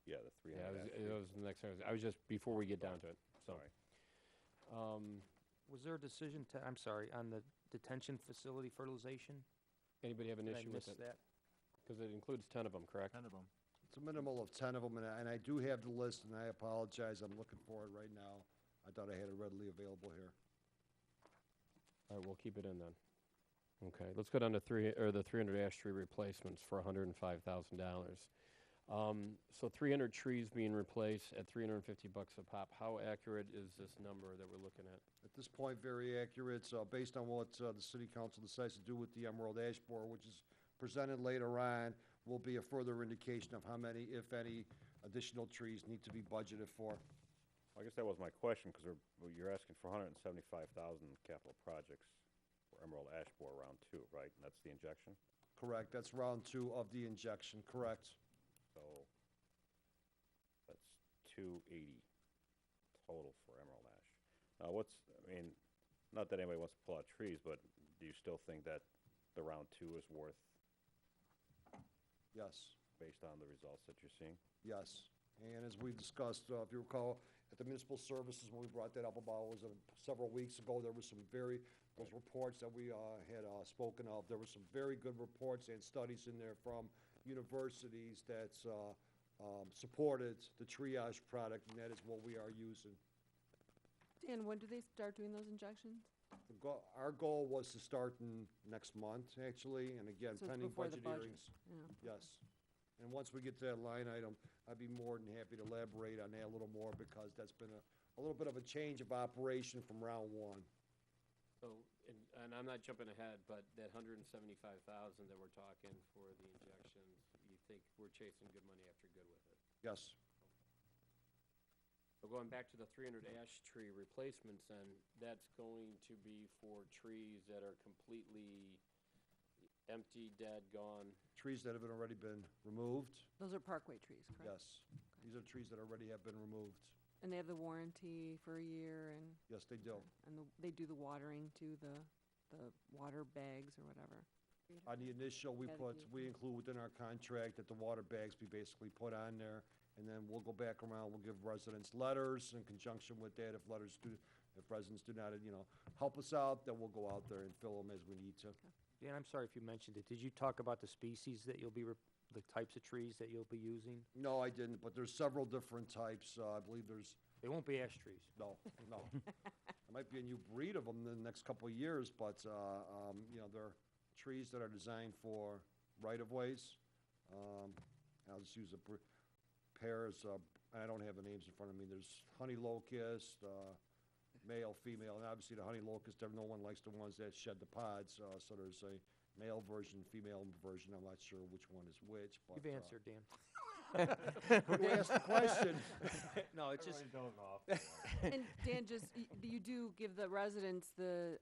Yeah, the 300 Yeah, ash it trees. was the next one. I was just, before we get down to it, so. Sorry. Was there a decision to, I'm sorry, on the detention facility fertilization? Anybody have an Did I issue with miss it? that? Because it includes 10 of them, correct? 10 of them. It's a minimal of 10 of them, and I do have the list, and I apologize, I'm looking for it right now. I thought I had it readily available here. All right, we'll keep it in then. Okay, let's go down to the 300 ash tree replacements for $105,000. So 300 trees being replaced at $350 a pop. How accurate is this number that we're looking at? At this point, very accurate, based on what the city council decides to do with the emerald ash borer, which is presented later on, will be a further indication of how many, if any, additional trees need to be budgeted for. I guess that was my question, because you're asking for 175,000 capital projects for Emerald Ash Borer Round 2, right? And that's the injection? Correct, that's round 2 of the injection, correct. So that's 280 total for Emerald Ash. Now, not that anybody wants to pull out trees, but do you still think that the round 2 is worth, Yes, based on the results that you're seeing? yes. And as we discussed, if you recall, at the municipal services, when we brought that up about, several weeks ago, there was those reports that we had spoken of, there were some very good reports and studies in there from universities that supported the triage product, and that is what we are using. Dan, when do they start doing those injections? Our goal was to start in next month, actually, and again, So it's pending before the budget budget. hearings. Yeah. Yes. And once we get to that line item, I'd be more than happy to elaborate on that a little more, because that's been a little bit of a change of operation from round 1. So, and I'm not jumping ahead, but that 175,000 that we're talking for the injections, you think we're chasing good money after good with it? Yes. So going back to the 300 ash tree replacements, then, that's going to be for trees that are completely empty, dead, gone? Trees that have already been removed, Those are parkway trees, correct? yes. These are trees that already have been removed. And they have the warranty for a year, and, Yes, they do. and they do the watering to the water bags or whatever. On the initial, we include within our contract that the water bags be basically put on there, and then we'll go back around, we'll give residents letters in conjunction with that. If residents do not, help us out, then we'll go out there and fill them as we need to. Dan, I'm sorry if you mentioned it. Did you talk about the species that you'll be, the types of trees that you'll be using? No, I didn't, but there's several different types. I believe there's, They won't be ash trees. no. There might be a new breed of them in the next couple of years, but, they're trees that are designed for right-of-ways. I'll just use pairs, I don't have the names in front of me. There's honey locust, male, female, and obviously the honey locust, no one likes the ones that shed the pods, so there's a male version, female version. I'm not sure which one is which, but. You've answered, Dan. Who asked the question? No, it's just, And Dan, you do give the residents the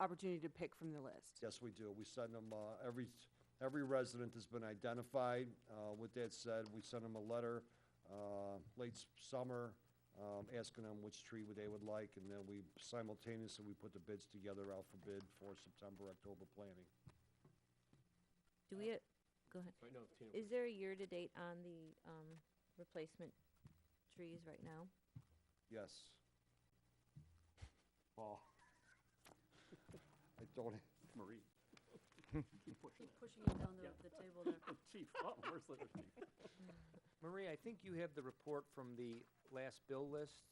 opportunity to pick from the list? Yes, we do. We send them, every resident has been identified. With that said, we send them a letter, late summer, asking them which tree they would like, and then we simultaneously, we put the bids together out for bid for September, October planting. Do we, go ahead. Is there a year-to-date on the replacement trees right now? Yes. Paul. I don't, Marie. Keep pushing Keep it. pushing it down the table there. Chief, oh, where's the chief? Marie, I think you have the report from the last bill list.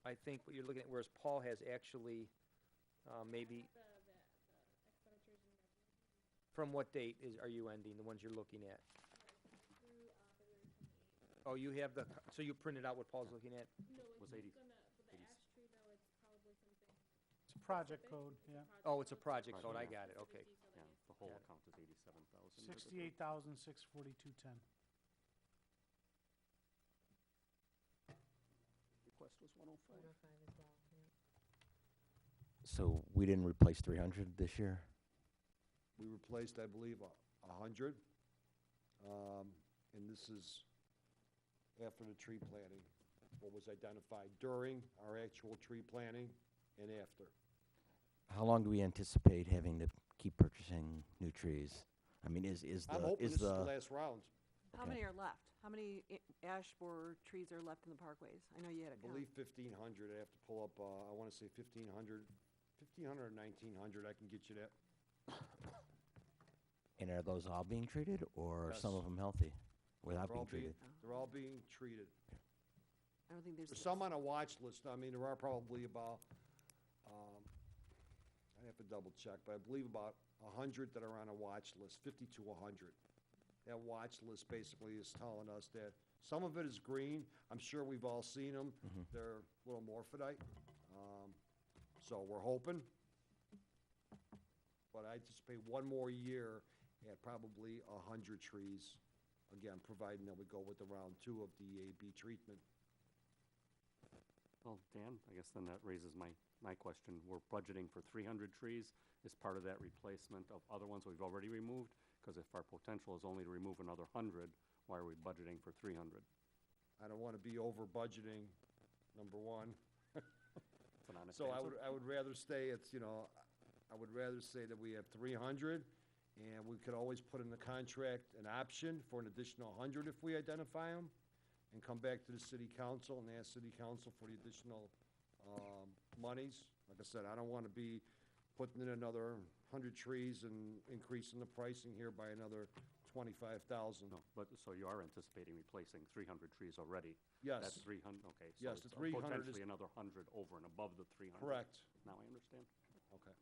I think what you're looking at, whereas Paul has actually, maybe. From what date are you ending, the ones you're looking at? Oh, you have so you printed out what Paul's looking at? Was 80. It's a project code, yeah. Oh, it's a project code, I got it, okay. Yeah, the whole Got it. account is 87,000. 68,642.10. Request was 105. as well, yeah. So we didn't replace 300 this year? we replaced, I believe, 100. And this is after the tree planting, what was identified during our actual tree planting and after. How long do we anticipate having to keep purchasing new trees? I mean, is I'm the, hoping is this is the the, last round. How Okay. many are left? How many ash borer trees are left in the parkways? I know you had I a count. believe 1,500. I have to pull up, I want to say 1,500, 1,500 or 1,900. I can get you that. and are those all being treated, or are some Yes. of them healthy without They're all being treated? They're all being treated. I don't think there's. There's some on a watch list. I mean, there are probably about, I have to double check, but I believe about 100 that are on a watch list, 50 to 100. That watch list basically is telling us that some of it is green. I'm sure we've all seen them. Mhm. They're little morphodite. So we're hoping. But I anticipate one more year at probably 100 trees. Again, providing that we go with the round 2 of the AB treatment. Well, Dan, I guess then that raises my question. We're budgeting for 300 trees as part of that replacement of other ones we've already removed? Because if our potential is only to remove another 100, why are we budgeting for 300? I don't want to be over budgeting, number one. It's an honest So answer. I would rather stay, I would rather say that we have 300, and we could always put in the contract an option for an additional 100 if we identify them, and come back to the city council and ask city council for the additional monies. Like I said, I don't want to be putting in another 100 trees and increasing the pricing here by another 25,000. No, but, so you are anticipating replacing 300 trees already? Yes. That's 300, okay. Yes, So the it's 300 is- potentially another 100 over and above the 300? Correct. Now I understand. Okay.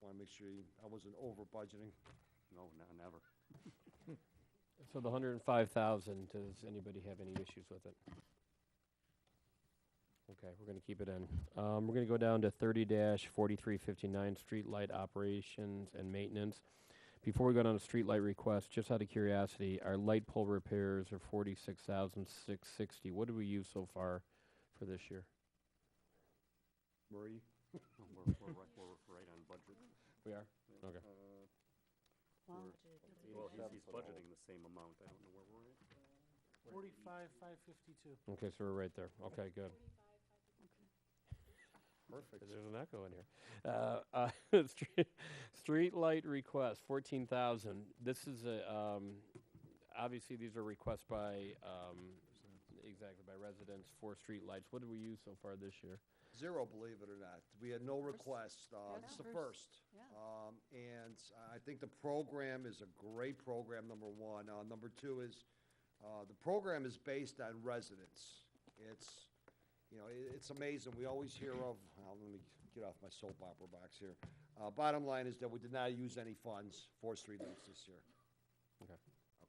Want to make sure I wasn't over budgeting. No, never. So the 105,000, does anybody have any issues with it? Okay, we're gonna keep it in. We're gonna go down to 30-4359, street light operations and maintenance. Before we go down to street light requests, just out of curiosity, our light pole repairs are 46,660. What did we use so far for this year? Marie? No, we're right on budget. We are? Yeah. Okay. Wow. Well, he's budgeting the same amount. I don't know where we're at. 45,552. Okay, so we're right there. Okay, good. Perfect. There's an echo in here. Street light request, 14,000. This is a, obviously these are requests by, exactly, by residents for street lights. What did we use so far this year? 0, believe it or not. We had no requests. This is the first. Yeah. And I think the program is a great program, number one. Number two is, the program is based on residents. It's, it's amazing. We always hear of, let me get off my soap opera box here. Bottom line is that we did not use any funds for streetlights this year. Okay.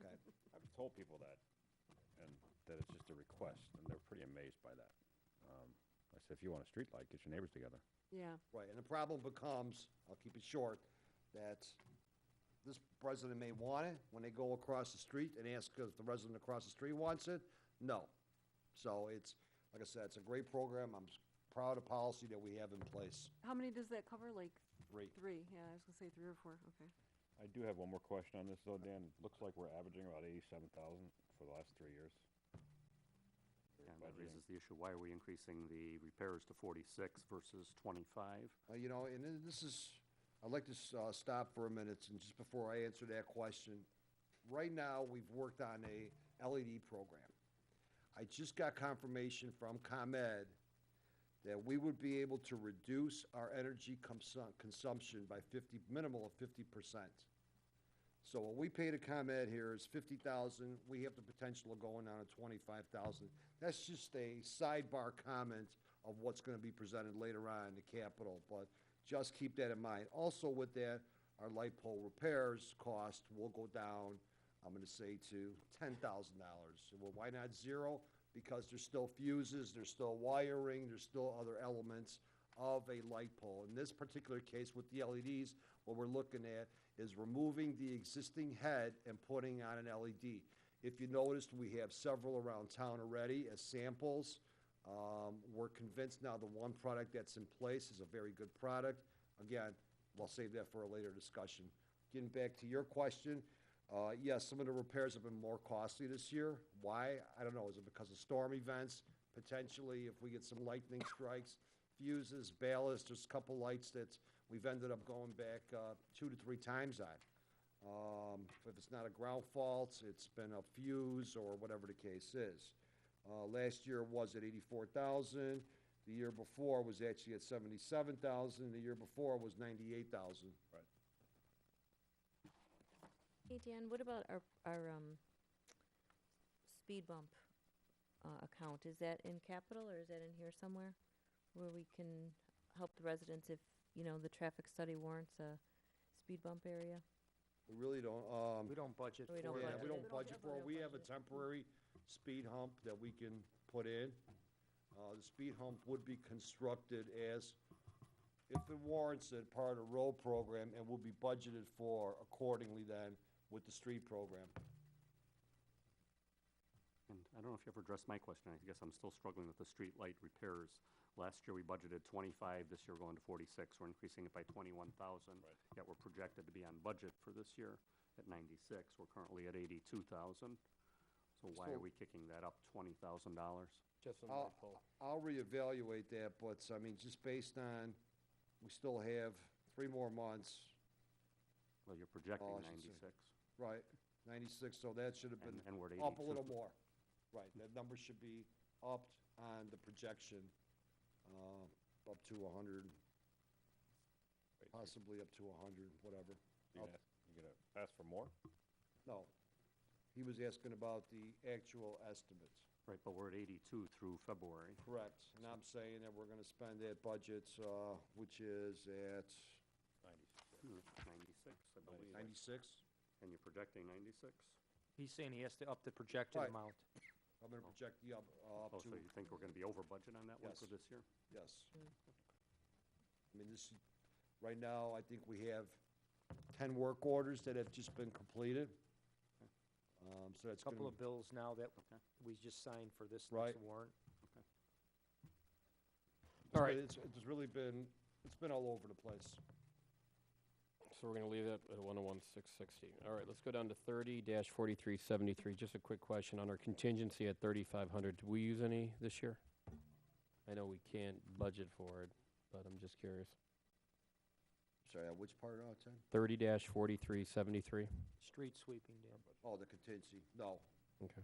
Okay? I've told people that, and that it's just a request, and they're pretty amazed by that. I said, if you want a street light, get your neighbors together. Yeah. Right, and the problem becomes, I'll keep it short, that this resident may want it when they go across the street and ask if the resident across the street wants it. No. So it's, like I said, it's a great program. I'm proud of the policy that we have in place. How many does that cover? Like 3. 3? Yeah, I was gonna say 3 or 4. Okay. I do have one more question on this, though, Dan. Looks like we're averaging about 87,000 for the last 3 years. And that budgeting. raises the issue, why are we increasing the repairs to 46 versus 25? You know, and then this is, I'd like to stop for a minute, and just before I answer that question, right now, we've worked on a LED program. I just got confirmation from ComEd that we would be able to reduce our energy consumption by minimal of 50%. So what we pay to ComEd here is 50,000. We have the potential of going down to 25,000. That's just a sidebar comment of what's going to be presented later on in the Capitol, but just keep that in mind. Also with that, our light pole repairs cost will go down, I'm going to say, to $10,000. Well, why not zero? Because there's still fuses, there's still wiring, there's still other elements of a light pole. In this particular case with the LEDs, what we're looking at is removing the existing head and putting on an LED. If you noticed, we have several around town already as samples. We're convinced now the one product that's in place is a very good product. Again, we'll save that for a later discussion. Getting back to your question, yes, some of the repairs have been more costly this year. Why? I don't know. Is it because of storm events? Potentially, if we get some lightning strikes, fuses, ballast, there's a couple lights that we've ended up going back 2 to 3 times on. If it's not a ground fault, it's been a fuse or whatever the case is. Last year was at 84,000. The year before was actually at 77,000. The year before was 98,000. Right. Hey, Dan, what about our speed bump account? Is that in capital or is that in here somewhere? Where we can help the residents if, you know, the traffic study warrants a speed bump area? We really don't, We don't budget We for don't yeah, that. we don't We don't budget have- for we it. don't We have a budget. temporary speed hump that we can put in. The speed hump would be constructed as, if it warrants it, part of the road program, and will be budgeted for accordingly then with the street program. And I don't know if you ever addressed my question. I guess I'm still struggling with the street light repairs. Last year, we budgeted 25. This year, we're going to 46. We're increasing it by 21,000. Right. Yet we're projected to be on budget for this year at 96. We're currently at 82,000. So why are So- we kicking that up $20,000? Just on I'll, light pole. I'll reevaluate that, but, I mean, just based on, we still have 3 more months, Well, you're projecting Oh, I should say. 96. right, 96, so that should have been And we're at 82. up a little more. Right, that number should be upped on the projection, up to 100, possibly up to 100, whatever. You gonna ask for more? No, he was asking about the actual estimates. Right, but we're at 82 through February. Correct, and I'm saying that we're gonna spend that budget, which is at 96, I believe. 96. And you're projecting 96? He's saying he has to up the projected Right. amount. I'm gonna project the up Oh, to, so you think we're going to be over budget on that one for Yes. this year? yes. I mean, this, right now, I think we have 10 work orders that have just been completed. So that's Couple gonna, of bills now that Okay. we just signed for this Right. next warrant. All right. it's really been, it's been all over the place. So we're gonna leave that at 101,660. All right, let's go down to 30-4373. Just a quick question on our contingency at 3,500. Do we use any this year? I know we can't budget for it, but I'm just curious. Sorry, which part out, 10? 30-4373. Street sweeping, Dan. Oh, the contingency, no. Okay.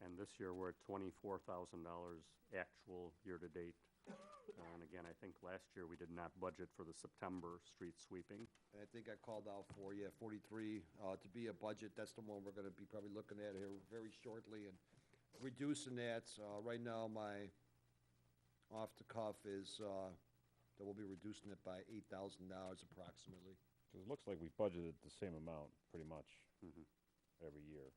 And this year, we're at $24,000 actual year-to-date. And again, I think last year, we did not budget for the September street sweeping. And I think I called out for, 43, to be a budget, that's the one we're gonna be probably looking at here very shortly, and reducing that, right now, my off the cuff is, that we'll be reducing it by $8,000 approximately. Because it looks like we budgeted the same amount, pretty much, Mhm. every year.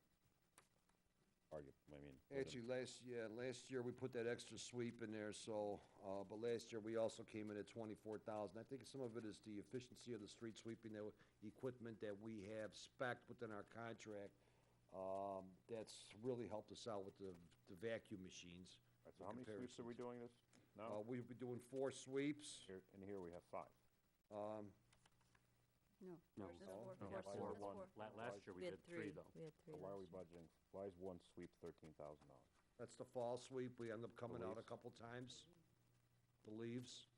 I mean. wasn't- Actually, last year we put that extra sweep in there, so, but last year we also came in at 24,000. I think some of it is the efficiency of the street sweeping, the equipment that we have spec'd within our contract. That's really helped us out with the vacuum machines. Right, so how many sweeps are we doing this now? We'll be doing 4 sweeps. Here we have 5. No. No. There's No? four. No, There's why four. we're one. There's four. Last year, we We did had 3, though. We had 3 So why are we last year. budgeting, why is one sweep $13,000? That's the fall sweep. We end up coming out a leaves. couple times. The leaves.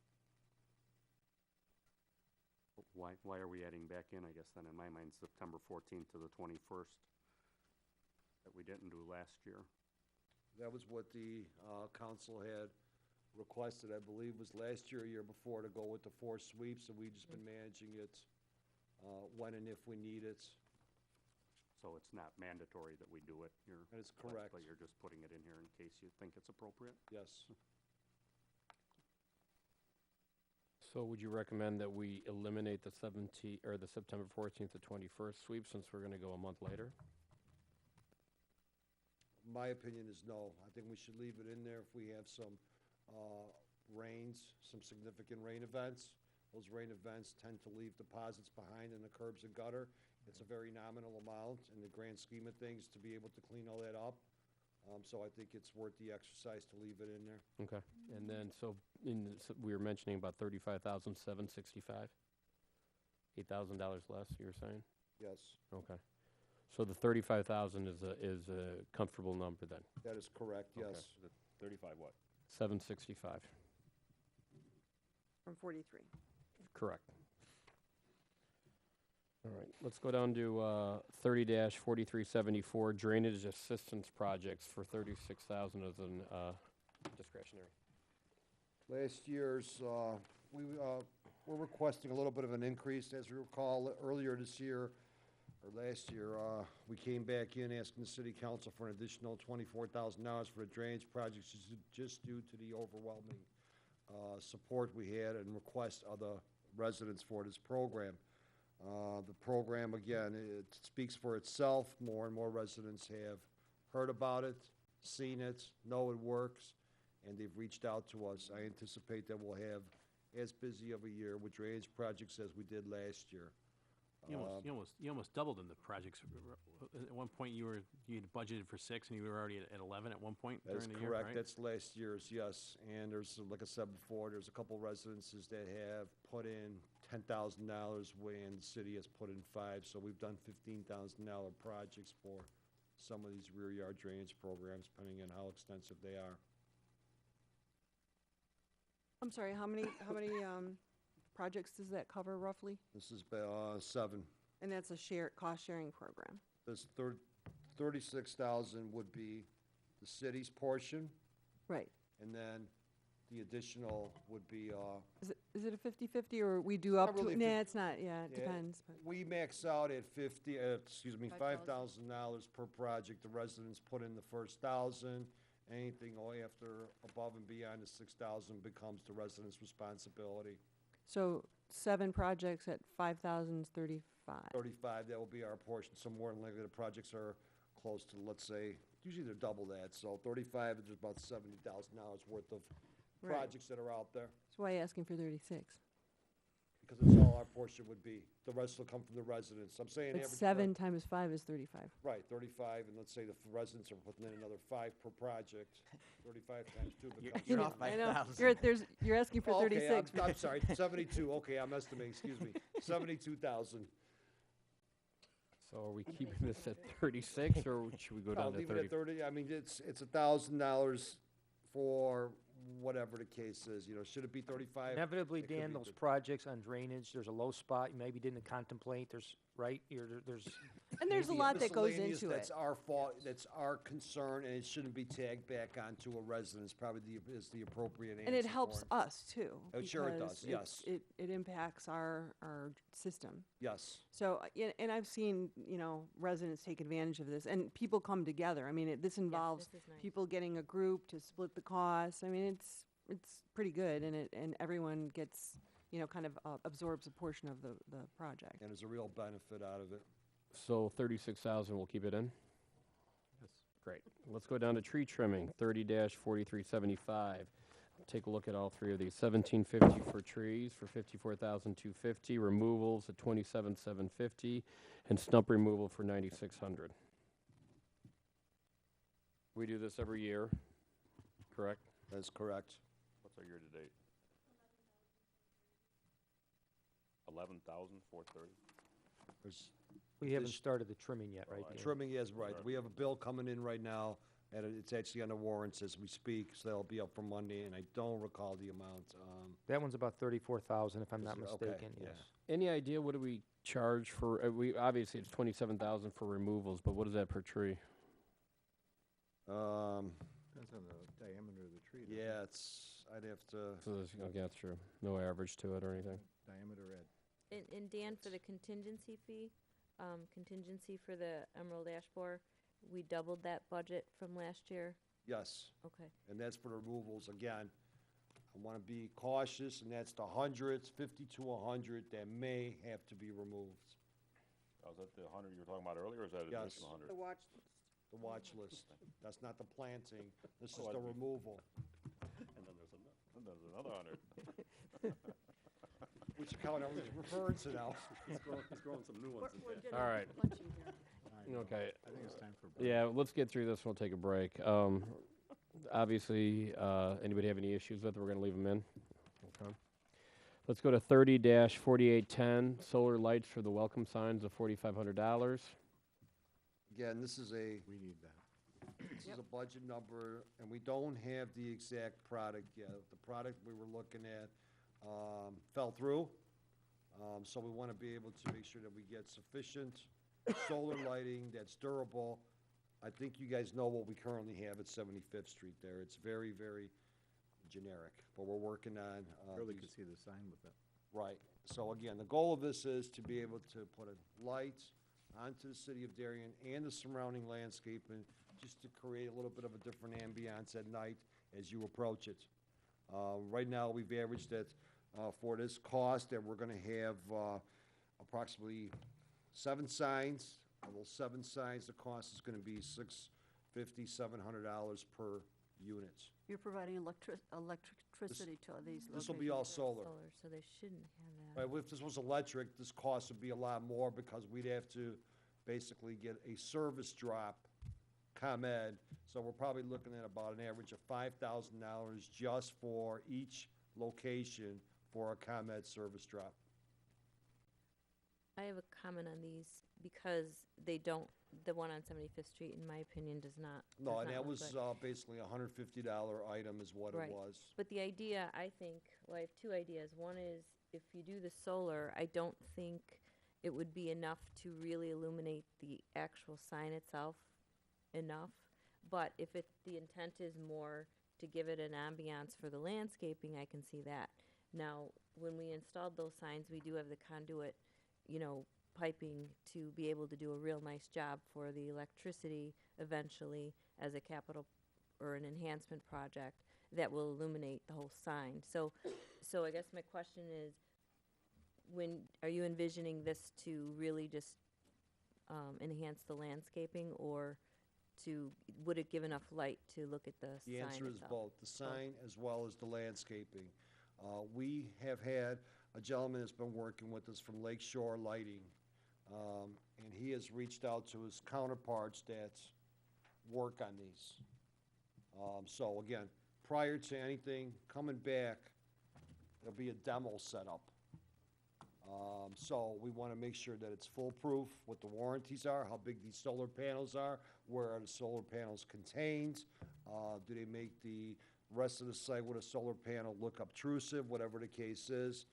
Why are we adding back in, I guess, then, in my mind, September 14th to the 21st that we didn't do last year? That was what the council had requested, I believe, was last year, year before, to go with the 4 sweeps, and we've just been managing it when and if we need it. So it's not mandatory that we do it? That is correct. But you're just putting it in here in case you think it's appropriate? Yes. So would you recommend that we eliminate the the September 14th to 21st sweep since we're gonna go a month later? My opinion is no. I think we should leave it in there if we have some rains, some significant rain events. Those rain events tend to leave deposits behind in the curbs and gutter. It's a very nominal amount in the grand scheme of things to be able to clean all that up. So I think it's worth the exercise to leave it in there. Okay, and then, so, we were mentioning about 35,765? $8,000 less, you were saying? Yes, Okay. So the 35,000 is a comfortable number then? that is correct, Okay. yes. 35 what? 765, From 43. correct. All right, let's go down to 30-4374, drainage assistance projects for 36,000 as an discretionary. Last year's, we're requesting a little bit of an increase. As you recall, earlier this year, or last year, we came back in asking the city council for an additional $24,000 for the drainage projects just due to the overwhelming support we had and request of the residents for this program. The program, again, it speaks for itself. More and more residents have heard about it, seen it, know it works, and they've reached out to us. I anticipate that we'll have as busy of a year with drainage projects as we did last year. You almost doubled in the projects. At one point, you had budgeted for 6, and you were already at 11 at one point That is during the year, correct. right? That's last year's, yes. And there's, like I said before, there's a couple residences that have put in $10,000 when the city has put in 5. So we've done $15,000 projects for some of these rear yard drainage programs, depending on how extensive they are. I'm sorry, how many projects does that cover roughly? This is 7. And that's a cost-sharing program? This 36,000 would be the city's portion, Right. and then the additional would be, Is it a 50/50, or we do up not to? really Nah, it's not, yeah, it Yeah, depends. But we max out at $5,000. $5,000 per project. The residents put in the first 1,000. Anything after, above and beyond the 6,000 becomes the residents' responsibility. So 7 projects at 5,000 is 35. 35, that will be our portion. So more than likely, the projects are close to, let's say, usually they're double that. So 35 is about $70,000 worth of Right. projects that are out there. So why are you asking for 36? Because that's all our portion would be. The rest will come from the residents. I'm saying But average. 7 times 5 is 35. Right, 35, and let's say the residents are putting in another 5 per project. 35 times 2 becomes. You're You off know, by I know. 1,000. You're asking for Oh, 36. Okay, I'm sorry, 72, okay, I'm estimating, excuse me, 72,000. So are we keeping this at 36, or should we go I'll down to leave it 30? at 30, I mean, it's $1,000 for whatever the case is, should it be 35? Inevitably, It could Dan, be those the- projects on drainage, there's a low spot you maybe didn't contemplate, there's, right? There's And there's a Maybe lot that goes miscellaneous, into That's it. our fault, that's our concern, and it shouldn't be tagged back onto a residence, probably is the appropriate answer And it for helps us too. Oh, sure it because does, yes. It impacts our system. Yes. So, and I've seen, residents take advantage of this, and people come together. I mean, this involves this is nice. people getting a group to split the costs. I mean, it's pretty good, and everyone gets, kind of absorbs a portion of the project. And there's a real benefit out of it. So 36,000, we'll keep it in? Yes. Great. Let's go down to tree trimming, 30-4375. Take a look at all 3 of these. 1750 for trees for 54,250, removals at 27,750, and stump removal for 9,600. We do this every year, correct? That's correct. What's our year-to-date? 11,430? There's we haven't This- started the trimming yet, right? Dan? trimming is right. Right. We have a bill coming in right now It's actually on the warrants as we speak, so that'll be up for Monday, and I don't recall the amount. That one's about 34,000, if I'm not Is it? Okay, mistaken, yeah. yes. Any idea what do we charge for, obviously it's 27,000 for removals, but what is that per tree? Depends on the diameter of the tree. doesn't it? Yeah, I'd have to, So there's, okay, that's true. No average to it or anything. Diameter at, And Dan, for the contingency fee, contingency for the Emerald Ash Borer, we doubled that budget from last year. yes, Okay. and that's for the removals. Again, I want to be cautious, and that's the hundreds, 50 to 100 that may have to be removed. Was that the 100 you were talking about earlier, or is that an Yes. additional 100? The watch list. That's not the planting. This is Oh, the I'd be- removal, And there's another 100. which account I was referring to now. He's growing some new ones in We're there. getting All right. punchy here. Okay. I think it's time for. break. Yeah, let's get through this. We'll take a break. Obviously, anybody have any issues with it? We're going to leave them in. Okay. Let's go to 30-4810, solar lights for the welcome signs of $4,500. Again, this is a We need that. This is a budget number, and we don't have the exact product yet. The product we were looking at fell through, so we want to be able to make sure that we get sufficient solar lighting that's durable. I think you guys know what we currently have at 75th Street there. It's very, very generic, but we're working on Barely these- could see the sign with it. Right. So again, the goal of this is to be able to put a light onto the city of Darien and the surrounding landscape, and just to create a little bit of a different ambiance at night as you approach it. Right now, we've averaged that for this cost that we're gonna have approximately 7 signs. Of those 7 signs, the cost is gonna be $650, $700 per unit. You're providing electricity to these locations. This will be all solar. So they shouldn't have that. Right, if this was electric, this cost would be a lot more because we'd have to basically get a service drop, ComEd. So we're probably looking at about an average of $5,000 just for each location for a ComEd service drop. I have a comment on these because they don't, the one on 75th Street, in my opinion, does not. No, does and not that look was good. basically a $150 item is what it Right. was. But the idea, I think, well, I have 2 ideas. One is, if you do the solar, I don't think it would be enough to really illuminate the actual sign itself enough. But if the intent is more to give it an ambiance for the landscaping, I can see that. Now, when we installed those signs, we do have the conduit, piping to be able to do a real nice job for the electricity eventually as a capital or an enhancement project that will illuminate the whole sign. So I guess my question is, are you envisioning this to really just enhance the landscaping, or would it give enough light to look at the sign The answer is itself? both, the sign as well as the landscaping. We have had a gentleman that's been working with us from Lake Shore Lighting, and he has reached out to his counterparts that work on these. So again, prior to anything coming back, there'll be a demo set up. So we want to make sure that it's foolproof, what the warranties are, how big these solar panels are, where are the solar panels contained, do they make the rest of the site with a solar panel look obtrusive, whatever the case is.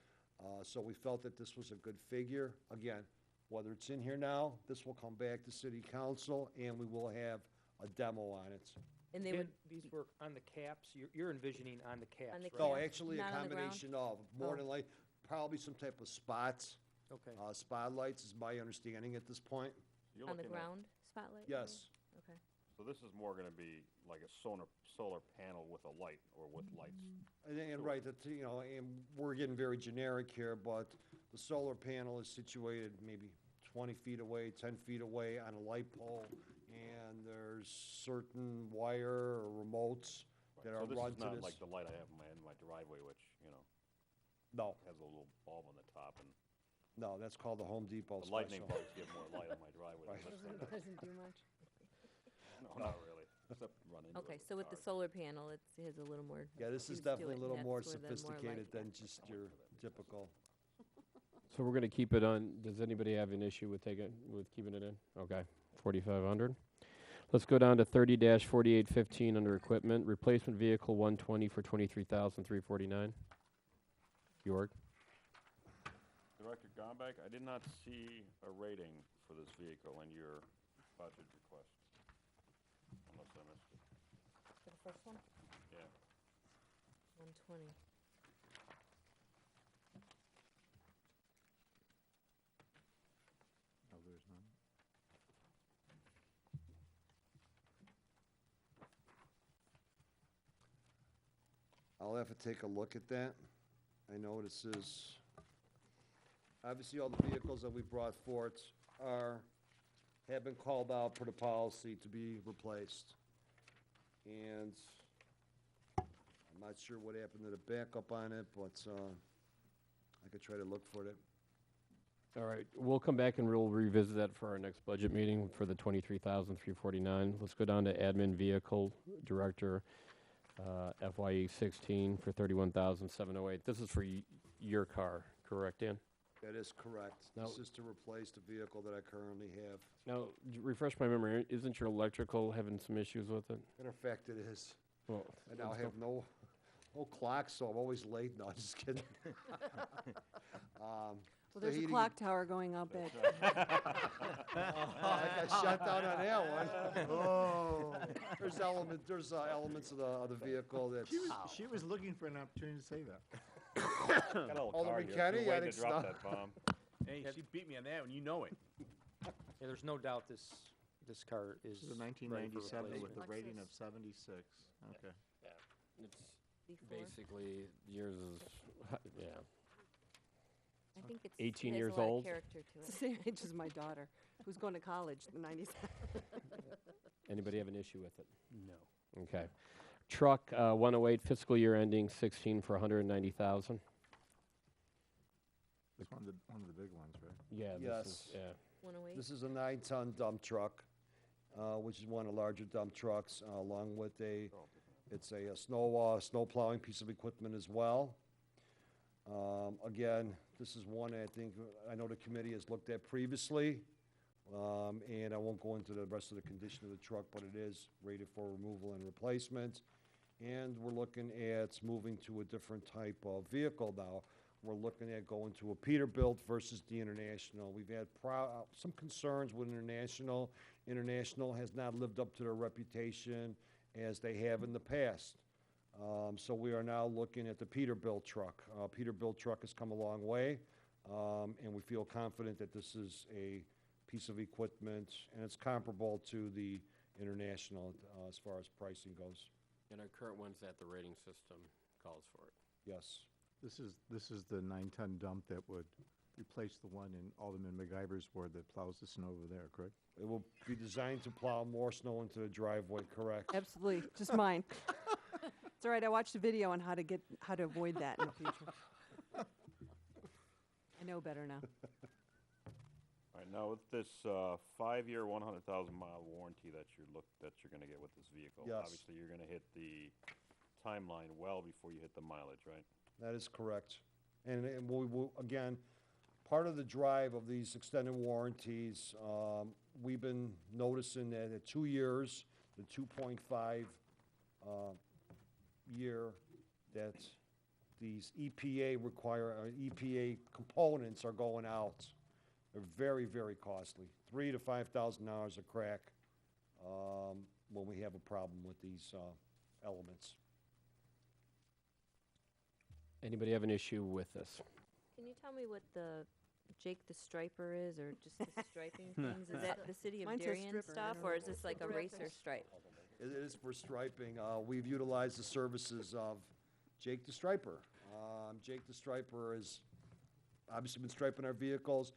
So we felt that this was a good figure. Again, whether it's in here now, this will come back to city council, and we will have a demo on it. And they And would, these were on the caps, you're envisioning on the caps, On the right? No, Yeah, actually a not on the ground? combination of, more Oh. than like, probably some type of spots. Okay. Spotlights is my understanding at this point. You're on the looking at- ground spotlight? you mean? Yes. Okay. So this is more gonna be like a solar panel with a light, or with lights. And right, that, and we're getting very generic here, but the solar panel is situated maybe 20 feet away, 10 feet away on a light pole, and there's certain wire or remotes that are So run this is to not this. like the light I have in my driveway, which, No, has a little bulb on the top, and no, that's called the Home Depot the lightning special. bugs give more light on my driveway Right. than this thing does. Doesn't do much. No, not really, except run into it Okay, with so with the cars. solar panel, it has a little more. Yeah, this is juice to definitely it, a little and more that's where the more sophisticated light than gets. just your typical. So we're gonna keep it on, does anybody have an issue with keeping it in? Okay, 4,500. Let's go down to 30-4815 under equipment, replacement vehicle 120 for 23,349. Georg? Director Gombeck, I did not see a rating for this vehicle in your budget request. Unless I missed it. For the first one? Yeah. 120. Oh, there's none. I'll have to take a look at that. I know this is, obviously, all the vehicles that we brought forth have been called out per the policy to be replaced. And I'm not sure what happened to the backup on it, but I could try to look for it. All right, we'll come back and we'll revisit that for our next budget meeting for the 23,349. Let's go down to admin vehicle director, FYE 16 for 31,708. This is for your car, correct, Dan? That is correct. Now- This is to replace the vehicle that I currently have. Now, refresh my memory, isn't your electrical having some issues with it? Matter of fact, it is. Well, I now let's have no clock, so I'm always late. No, just kidding. Well, the there's a heating- clock tower going up at, I got shut down on that one. Oh. There's elements of the vehicle that's. She was looking for an opportunity to say that. Got a little Alderman card here. Kenny, You're I waiting to think drop so. that bomb. Hey, she beat me on that one, you know it. Yeah, there's no doubt this car is This is a ready for 1997 with a replacement. rating of Lexus. 76. Okay. It's Before? basically, yours is, yeah. I think it's 18 has years a lot old? of character to it's it. the same age as my daughter, who's going to college in the 90s. Anybody have an issue with it? No. Okay. Truck, 108, fiscal year ending 16 for 190,000. It's one of the big ones, right? Yeah, this is, Yes. yeah. 108. This is a 9-ton dump truck, which is one of the larger dump trucks, along with it's a snow plowing piece of equipment as well. Again, this is one I know the committee has looked at previously, and I won't go into the rest of the condition of the truck, but it is rated for removal and replacement. And we're looking at moving to a different type of vehicle now. We're looking at going to a Peterbilt versus the International. We've had some concerns with International. International has not lived up to their reputation as they have in the past. So we are now looking at the Peterbilt truck. Peterbilt truck has come a long way, and we feel confident that this is a piece of equipment, and it's comparable to the International as far as pricing goes. And our current one's that the rating system calls for it. Yes. This is the 9-ton dump that would replace the one in Alderman McIver's ward that plows the snow over there, correct? It will be designed to plow more snow into the driveway, correct? Absolutely, just mine. It's all right, I watched a video on how to avoid that in the future. I know better now. All right, now with this 5-year, 100,000-mile warranty that you're going to get with this vehicle, Yes. obviously you're going to hit the timeline well before you hit the mileage, right? That is correct. And we will, again, part of the drive of these extended warranties, we've been noticing that at 2 years, the 2.5 year, that these EPA components are going out. They're very, very costly. $3,000 to $5,000 a crack when we have a problem with these elements. Anybody have an issue with this? Can you tell me what the Jake the Striper is, or just the striping things? Is that the city of Mine says Darien stripper, I stuff, don't or know. is this like a racer stripe? It is for striping. We've utilized the services of Jake the Striper. Jake the Striper has obviously been striping our vehicles.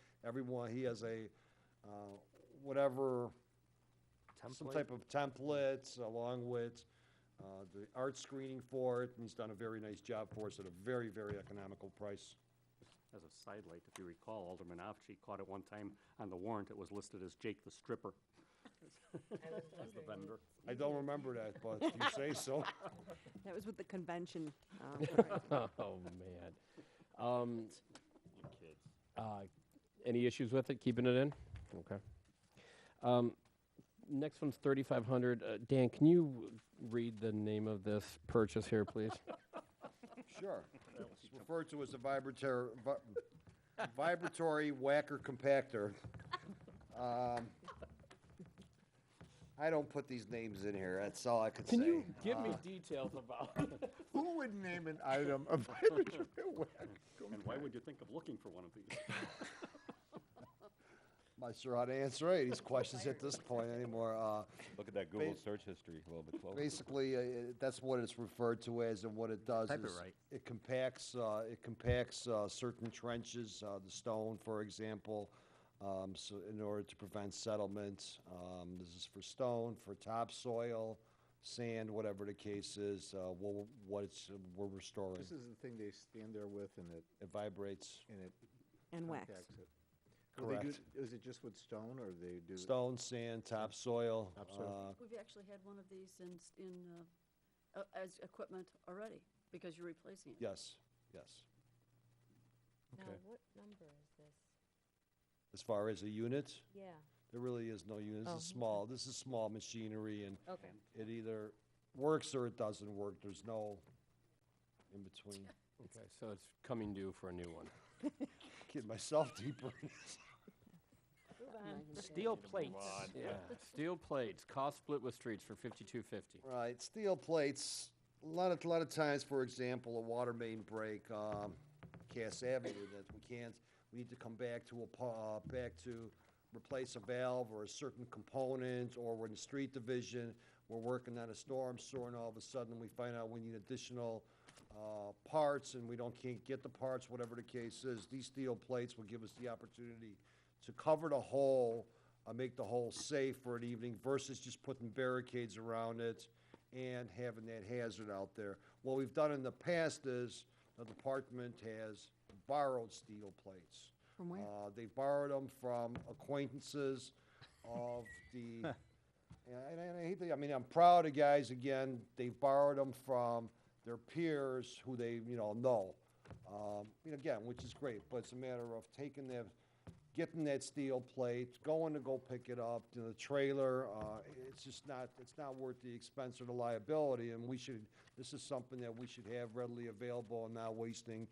He has a, some Template? type of template along with the art screening for it. And he's done a very nice job for us at a very, very economical price. As a sidelight, if you recall, Alderman Ofshe caught it one time on the warrant. It was listed as Jake the Stripper. As the vendor. I don't remember that, but you say so. That was with the convention. Oh, man. You kids. Any issues with it, keeping it in? Okay. next one's 3,500. Dan, can you read the name of this purchase here, please? Sure. It's referred to as a vibratory whacker compactor. I don't put these names in here, that's all I could say. Can you give me details about it? Who would name an item a vibratory whacker? And why would you think of looking for one of these? I'm not sure how to answer any of these questions at this point anymore. Look at that Google search history a little bit closer. Basically, that's what it's referred to as, and what it does Type it is right. it compacts certain trenches, the stone, for example, so in order to prevent settlement. This is for stone, for topsoil, sand, whatever the case is. We're restoring. This is the thing they stand there with and It vibrates. And wax. contacts it. Do they do- Correct. Is it just with stone, or they do? Stone, sand, topsoil. Topsoil. We've actually had one of these as equipment already, because you're replacing it. Yes, yes. Now, Okay. what number is this? As far as a unit, Yeah, there really is no unit. Oh, This is okay. small. This is small machinery, and okay. it either works or it doesn't work. There's no in between. Okay, so it's coming due for a new one. Getting myself deeper. in this. Steel plates. Yeah, steel plates, cost split with streets for 5250. Right, steel plates. A lot of times, for example, a water main break, Cass Avenue, that we need to come back to replace a valve or a certain component, or we're in the street division, we're working on a storm sewer, and all of a sudden we find out we need additional parts, and can't get the parts, whatever the case is. These steel plates will give us the opportunity to cover the hole, make the hole safe for an evening, versus just putting barricades around it and having that hazard out there. What we've done in the past is the department has borrowed steel plates. From where? They've borrowed them from acquaintances of the, and I hate to, I'm proud of guys, again, they've borrowed them from their peers who they, know. Again, which is great, but it's a matter of getting that steel plate, going to go pick it up, the trailer, it's not worth the expense or the liability, and this is something that we should have readily available and not wasting,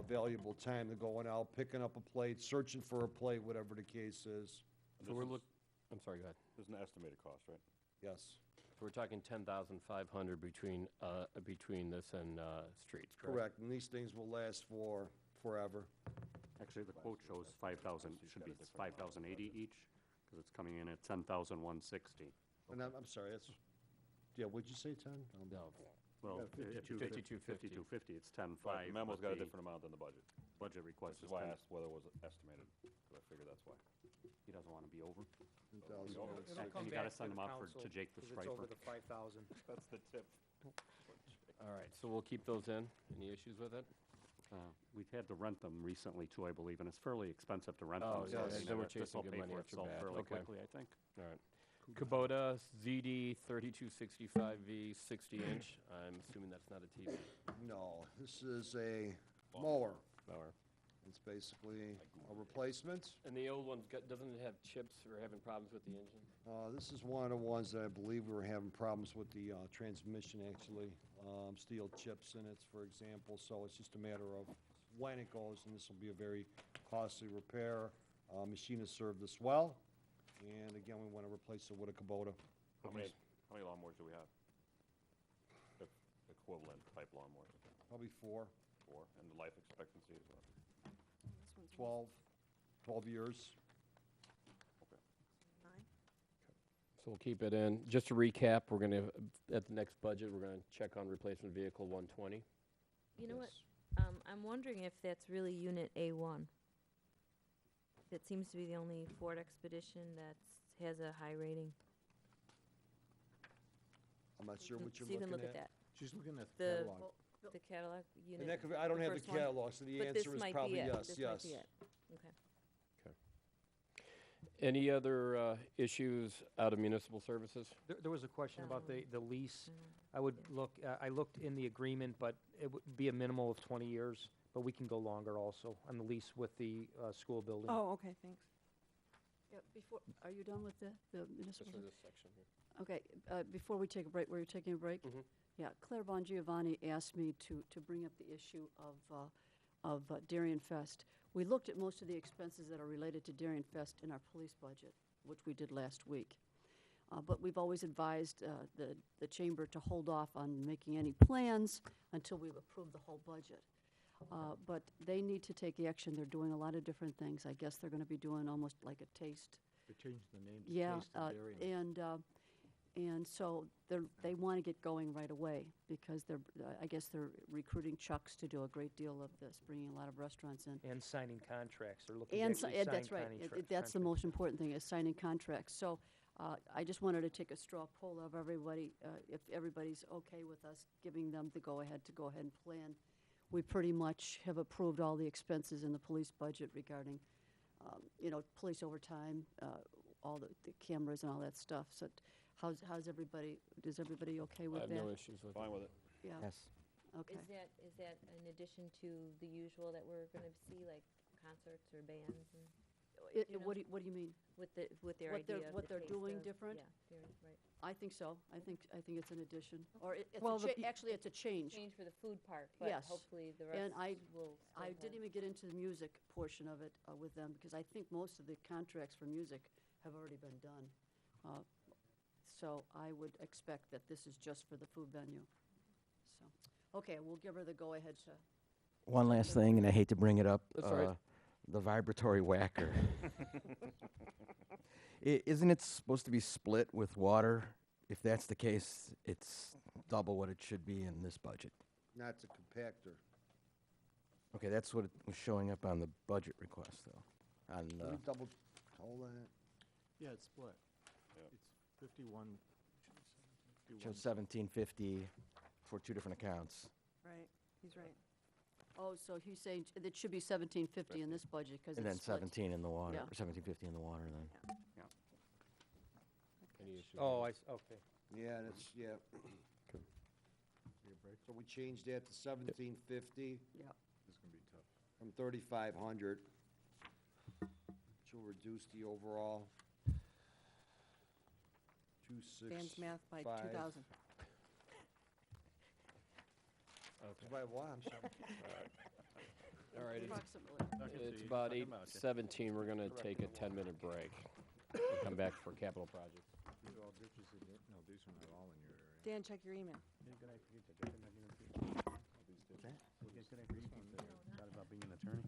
valuable time to going out, picking up a plate, searching for a plate, whatever the case is. So I'm sorry, go ahead. There's an estimated cost, right? Yes. So we're talking 10,500 between this and streets, correct? Correct, and these things will last for forever. Actually, the quote shows 5,000, should be 5,080 each, because it's coming in at 10,160. And I'm sorry, what'd you say, 10? No, Well, got 52.50. 52.50, it's 10.5. But the memo's got a but the different amount than the budget. Budget request Which is is why I 10. asked whether it was estimated, because I figured that's why. He doesn't want to be over. 10,000. It'll And come you gotta back send to them the out council to Jake the 'cause it's over striper. the 5,000. That's the tip. all right, so we'll keep those in. Any issues with it? We've had to rent them recently too, I believe, and it's fairly expensive to rent Oh, them. yeah, so, yeah, then we're this chasing will good pay money for after itself bad. fairly Okay. quickly, I think. All right. Kubota ZD 3265V 60-inch. I'm assuming that's not a TV. No, this is a mower. Mower. It's basically a replacement. And the old one's doesn't it have chips or having problems with the engine? This is one of the ones that I believe we were having problems with the transmission, actually. Steel chips in it, for example, so it's just a matter of when it goes, and this will be a very costly repair. Machine has served us well, and again, we want to replace it with a Kubota. How many lawnmowers do we have? Equivalent type lawnmowers? Probably 4, And the life expectancy is what? 12 years. So we'll keep it in. Just to recap, we're going to, at the next budget, we're going to check on replacement vehicle 120. You know what? Yes. I'm wondering if that's really Unit A1. That seems to be the only Ford Expedition that has a high rating. I'm not sure what you're So you looking can look at at. that. She's looking at The- the catalog. The Cadillac unit. And that could, I don't the have the first one. catalog, so the But this answer is might be probably it. yes, This yes. might be it. Okay. Any other issues out of municipal services? There was a question about the lease. Mm. I would I looked in the agreement, but it would be a minimal of 20 years, but we can go longer also on the lease with the school building. Oh, okay, thanks. Yeah, before, are you done with the municipal? Just for ser- this section here. Okay, before we take a break, were you taking a break? Mhm. Yeah, Claire Bon Giovanni asked me to bring up the issue of Darien Fest. We looked at most of the expenses that are related to Darien Fest in our police budget, which we did last week. But we've always advised the chamber to hold off on making any plans until we've approved the whole budget. But they need to take action. They're doing a lot of different things. I guess they're going to be doing almost like a taste. They changed the name to Yeah, Taste of Darien. and so they want to get going right away because I guess they're recruiting Chucks to do a great deal of this, bringing a lot of restaurants in. And signing contracts, they're looking to And actually sign that's right. That's the most important thing, is signing contracts. So I just wanted to take a straw poll of everybody, if everybody's okay with us giving them the go-ahead to go ahead and plan. We pretty much have approved all the expenses in the police budget regarding, police overtime, all the cameras and all that stuff. So how's everybody, is everybody okay I with have that? no issues with it. Fine with it. Yeah, Yes. okay. Is that in addition to the usual that we're gonna see, like concerts or bands and you know? What do you mean? with their What idea they're- of what the they're taste doing of- different? Yeah, right. I think so. I think it's an addition, or it's Well, the actually, it's a change. Change for the food part, but Yes. hopefully the And rest I- will still I have. didn't even get into the music portion of it with them, because I think most of the contracts for music have already been done. So I would expect that this is just for the food venue. So, okay, we'll give her the go-ahead to, One last thing, and I hate to bring it up. That's all right. The vibratory whacker. Isn't it supposed to be split with water? If that's the case, it's double what it should be in this budget. Not the compactor. Okay, that's what it was showing up on the budget request, though. On Can the, we double, hold on. Yeah, it's split. Yep. It's 51. shows 1750 for two different accounts. Right, he's right. oh, so he's saying it should be 1750 in this budget, because And it's then split. 17 in the water, Yeah. or 1750 in the water then. Any issues? Oh, okay. Yeah, that's, yeah. So we changed that to 1750 Yeah, This is going to be tough. from 3,500, which will reduce the overall. Dan's math by 265. 2,000. By what? All right, approximately. it's about 8:17. We're gonna take a 10-minute break. We'll come back for capital projects. These are all ditches in there. No, these are not all in your area. Dan, check your email. About being an attorney.